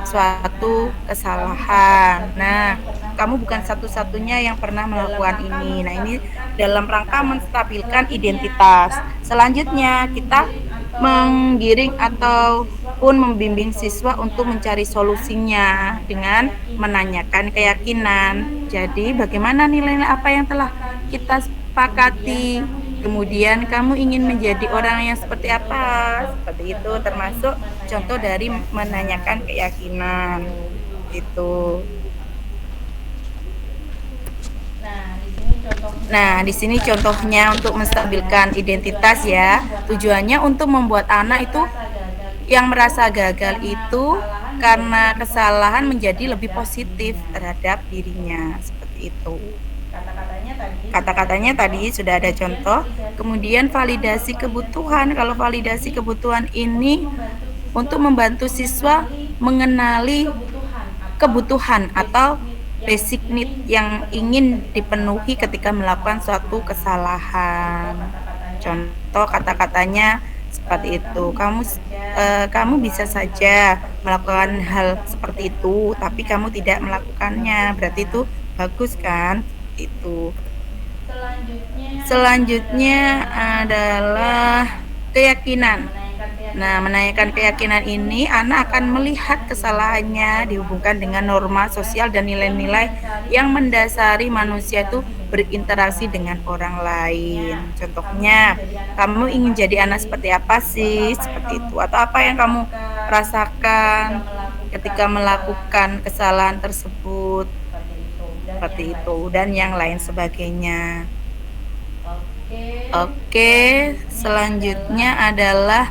suatu kesalahan. Nah, kamu bukan satu-satunya yang pernah melakukan ini. Nah, ini dalam rangka menstabilkan identitas. Selanjutnya kita menggiring ataupun membimbing siswa untuk mencari solusinya dengan menanyakan keyakinan. Jadi, bagaimana nilai-nilai apa yang telah kita sepakati? Kemudian kamu ingin menjadi orang yang seperti apa? Seperti itu, termasuk contoh dari menanyakan keyakinan. Itu. Nah, di sini contohnya untuk menstabilkan identitas ya. Tujuannya untuk membuat anak itu yang merasa gagal itu karena kesalahan menjadi lebih positif terhadap dirinya. Seperti itu. Kata-katanya tadi sudah ada contoh. Kemudian validasi kebutuhan. Kalau validasi kebutuhan ini untuk membantu siswa mengenali kebutuhan atau basic need yang ingin dipenuhi ketika melakukan suatu kesalahan. Contoh kata-katanya seperti itu. Kamu bisa saja melakukan hal seperti itu, tapi kamu tidak melakukannya. Berarti itu bagus kan? Itu. Selanjutnya adalah keyakinan. Nah, menanyakan keyakinan ini, anak akan melihat kesalahannya dihubungkan dengan norma sosial dan nilai-nilai yang mendasari manusia itu berinteraksi dengan orang lain. Contohnya, kamu ingin jadi anak seperti apa sih? Seperti itu. Atau apa yang kamu rasakan ketika melakukan kesalahan tersebut? Seperti itu. Dan yang lain sebagainya. Oke, selanjutnya adalah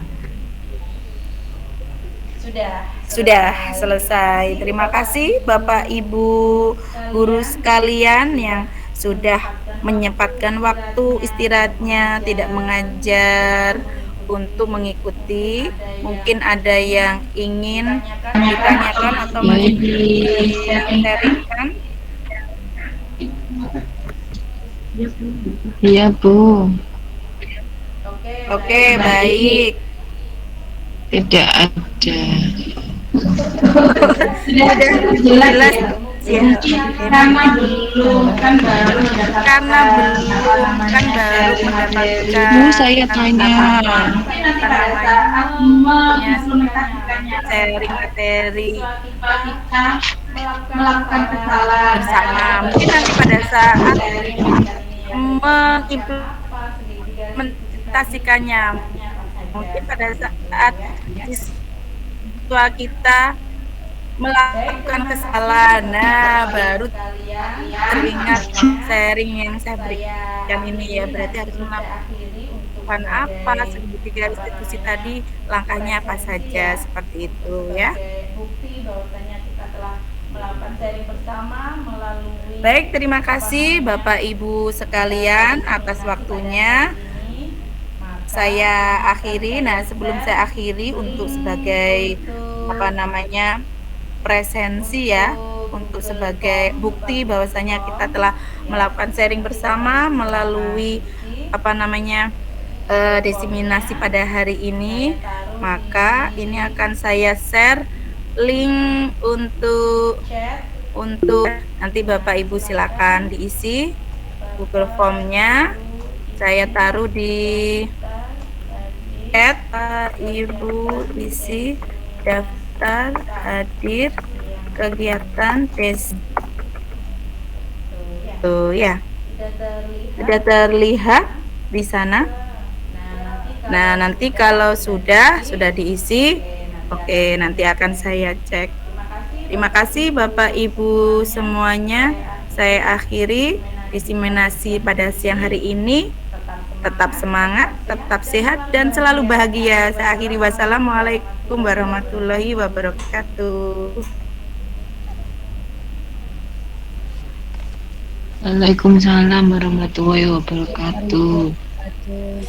sudah selesai. Terima kasih Bapak Ibu guru sekalian yang sudah menyempatkan waktu istirahatnya, tidak mengajar untuk mengikuti. Mungkin ada yang ingin ditanyakan atau mungkin sharingkan. Iya, Bu. Oke, baik. Tidak ada. Sudah jelas ya. Karena belum kan baru mendapatkan Bu, saya tanya. sharing materi melakukan kesalahan bersama. Mungkin nanti pada saat mengimplementasikannya, mungkin pada saat siswa kita melakukan kesalahan, nah baru teringat sharing yang saya berikan ini ya. Berarti harus melakukan apa, segitiga restitusi tadi, langkahnya apa saja, seperti itu ya. Baik, terima kasih Bapak Ibu sekalian atas waktunya. Saya akhiri. Nah, sebelum saya akhiri, untuk sebagai presensi ya, untuk sebagai bukti bahwasanya kita telah melakukan sharing bersama melalui diseminasi pada hari ini, maka ini akan saya share link untuk nanti Bapak Ibu silakan diisi Google Form-nya. Saya taruh di chat, Ibu isi daftar hadir kegiatan tes. Tuh ya. Sudah terlihat di sana. Nah, nanti kalau sudah diisi, oke, nanti akan saya cek. Terima kasih Bapak Ibu semuanya. Saya akhiri diseminasi pada siang hari ini. Tetap semangat, tetap sehat, dan selalu bahagia. Saya akhiri. Wassalamualaikum warahmatullahi wabarakatuh. Waalaikumsalam warahmatullahi wabarakatuh. Aduh.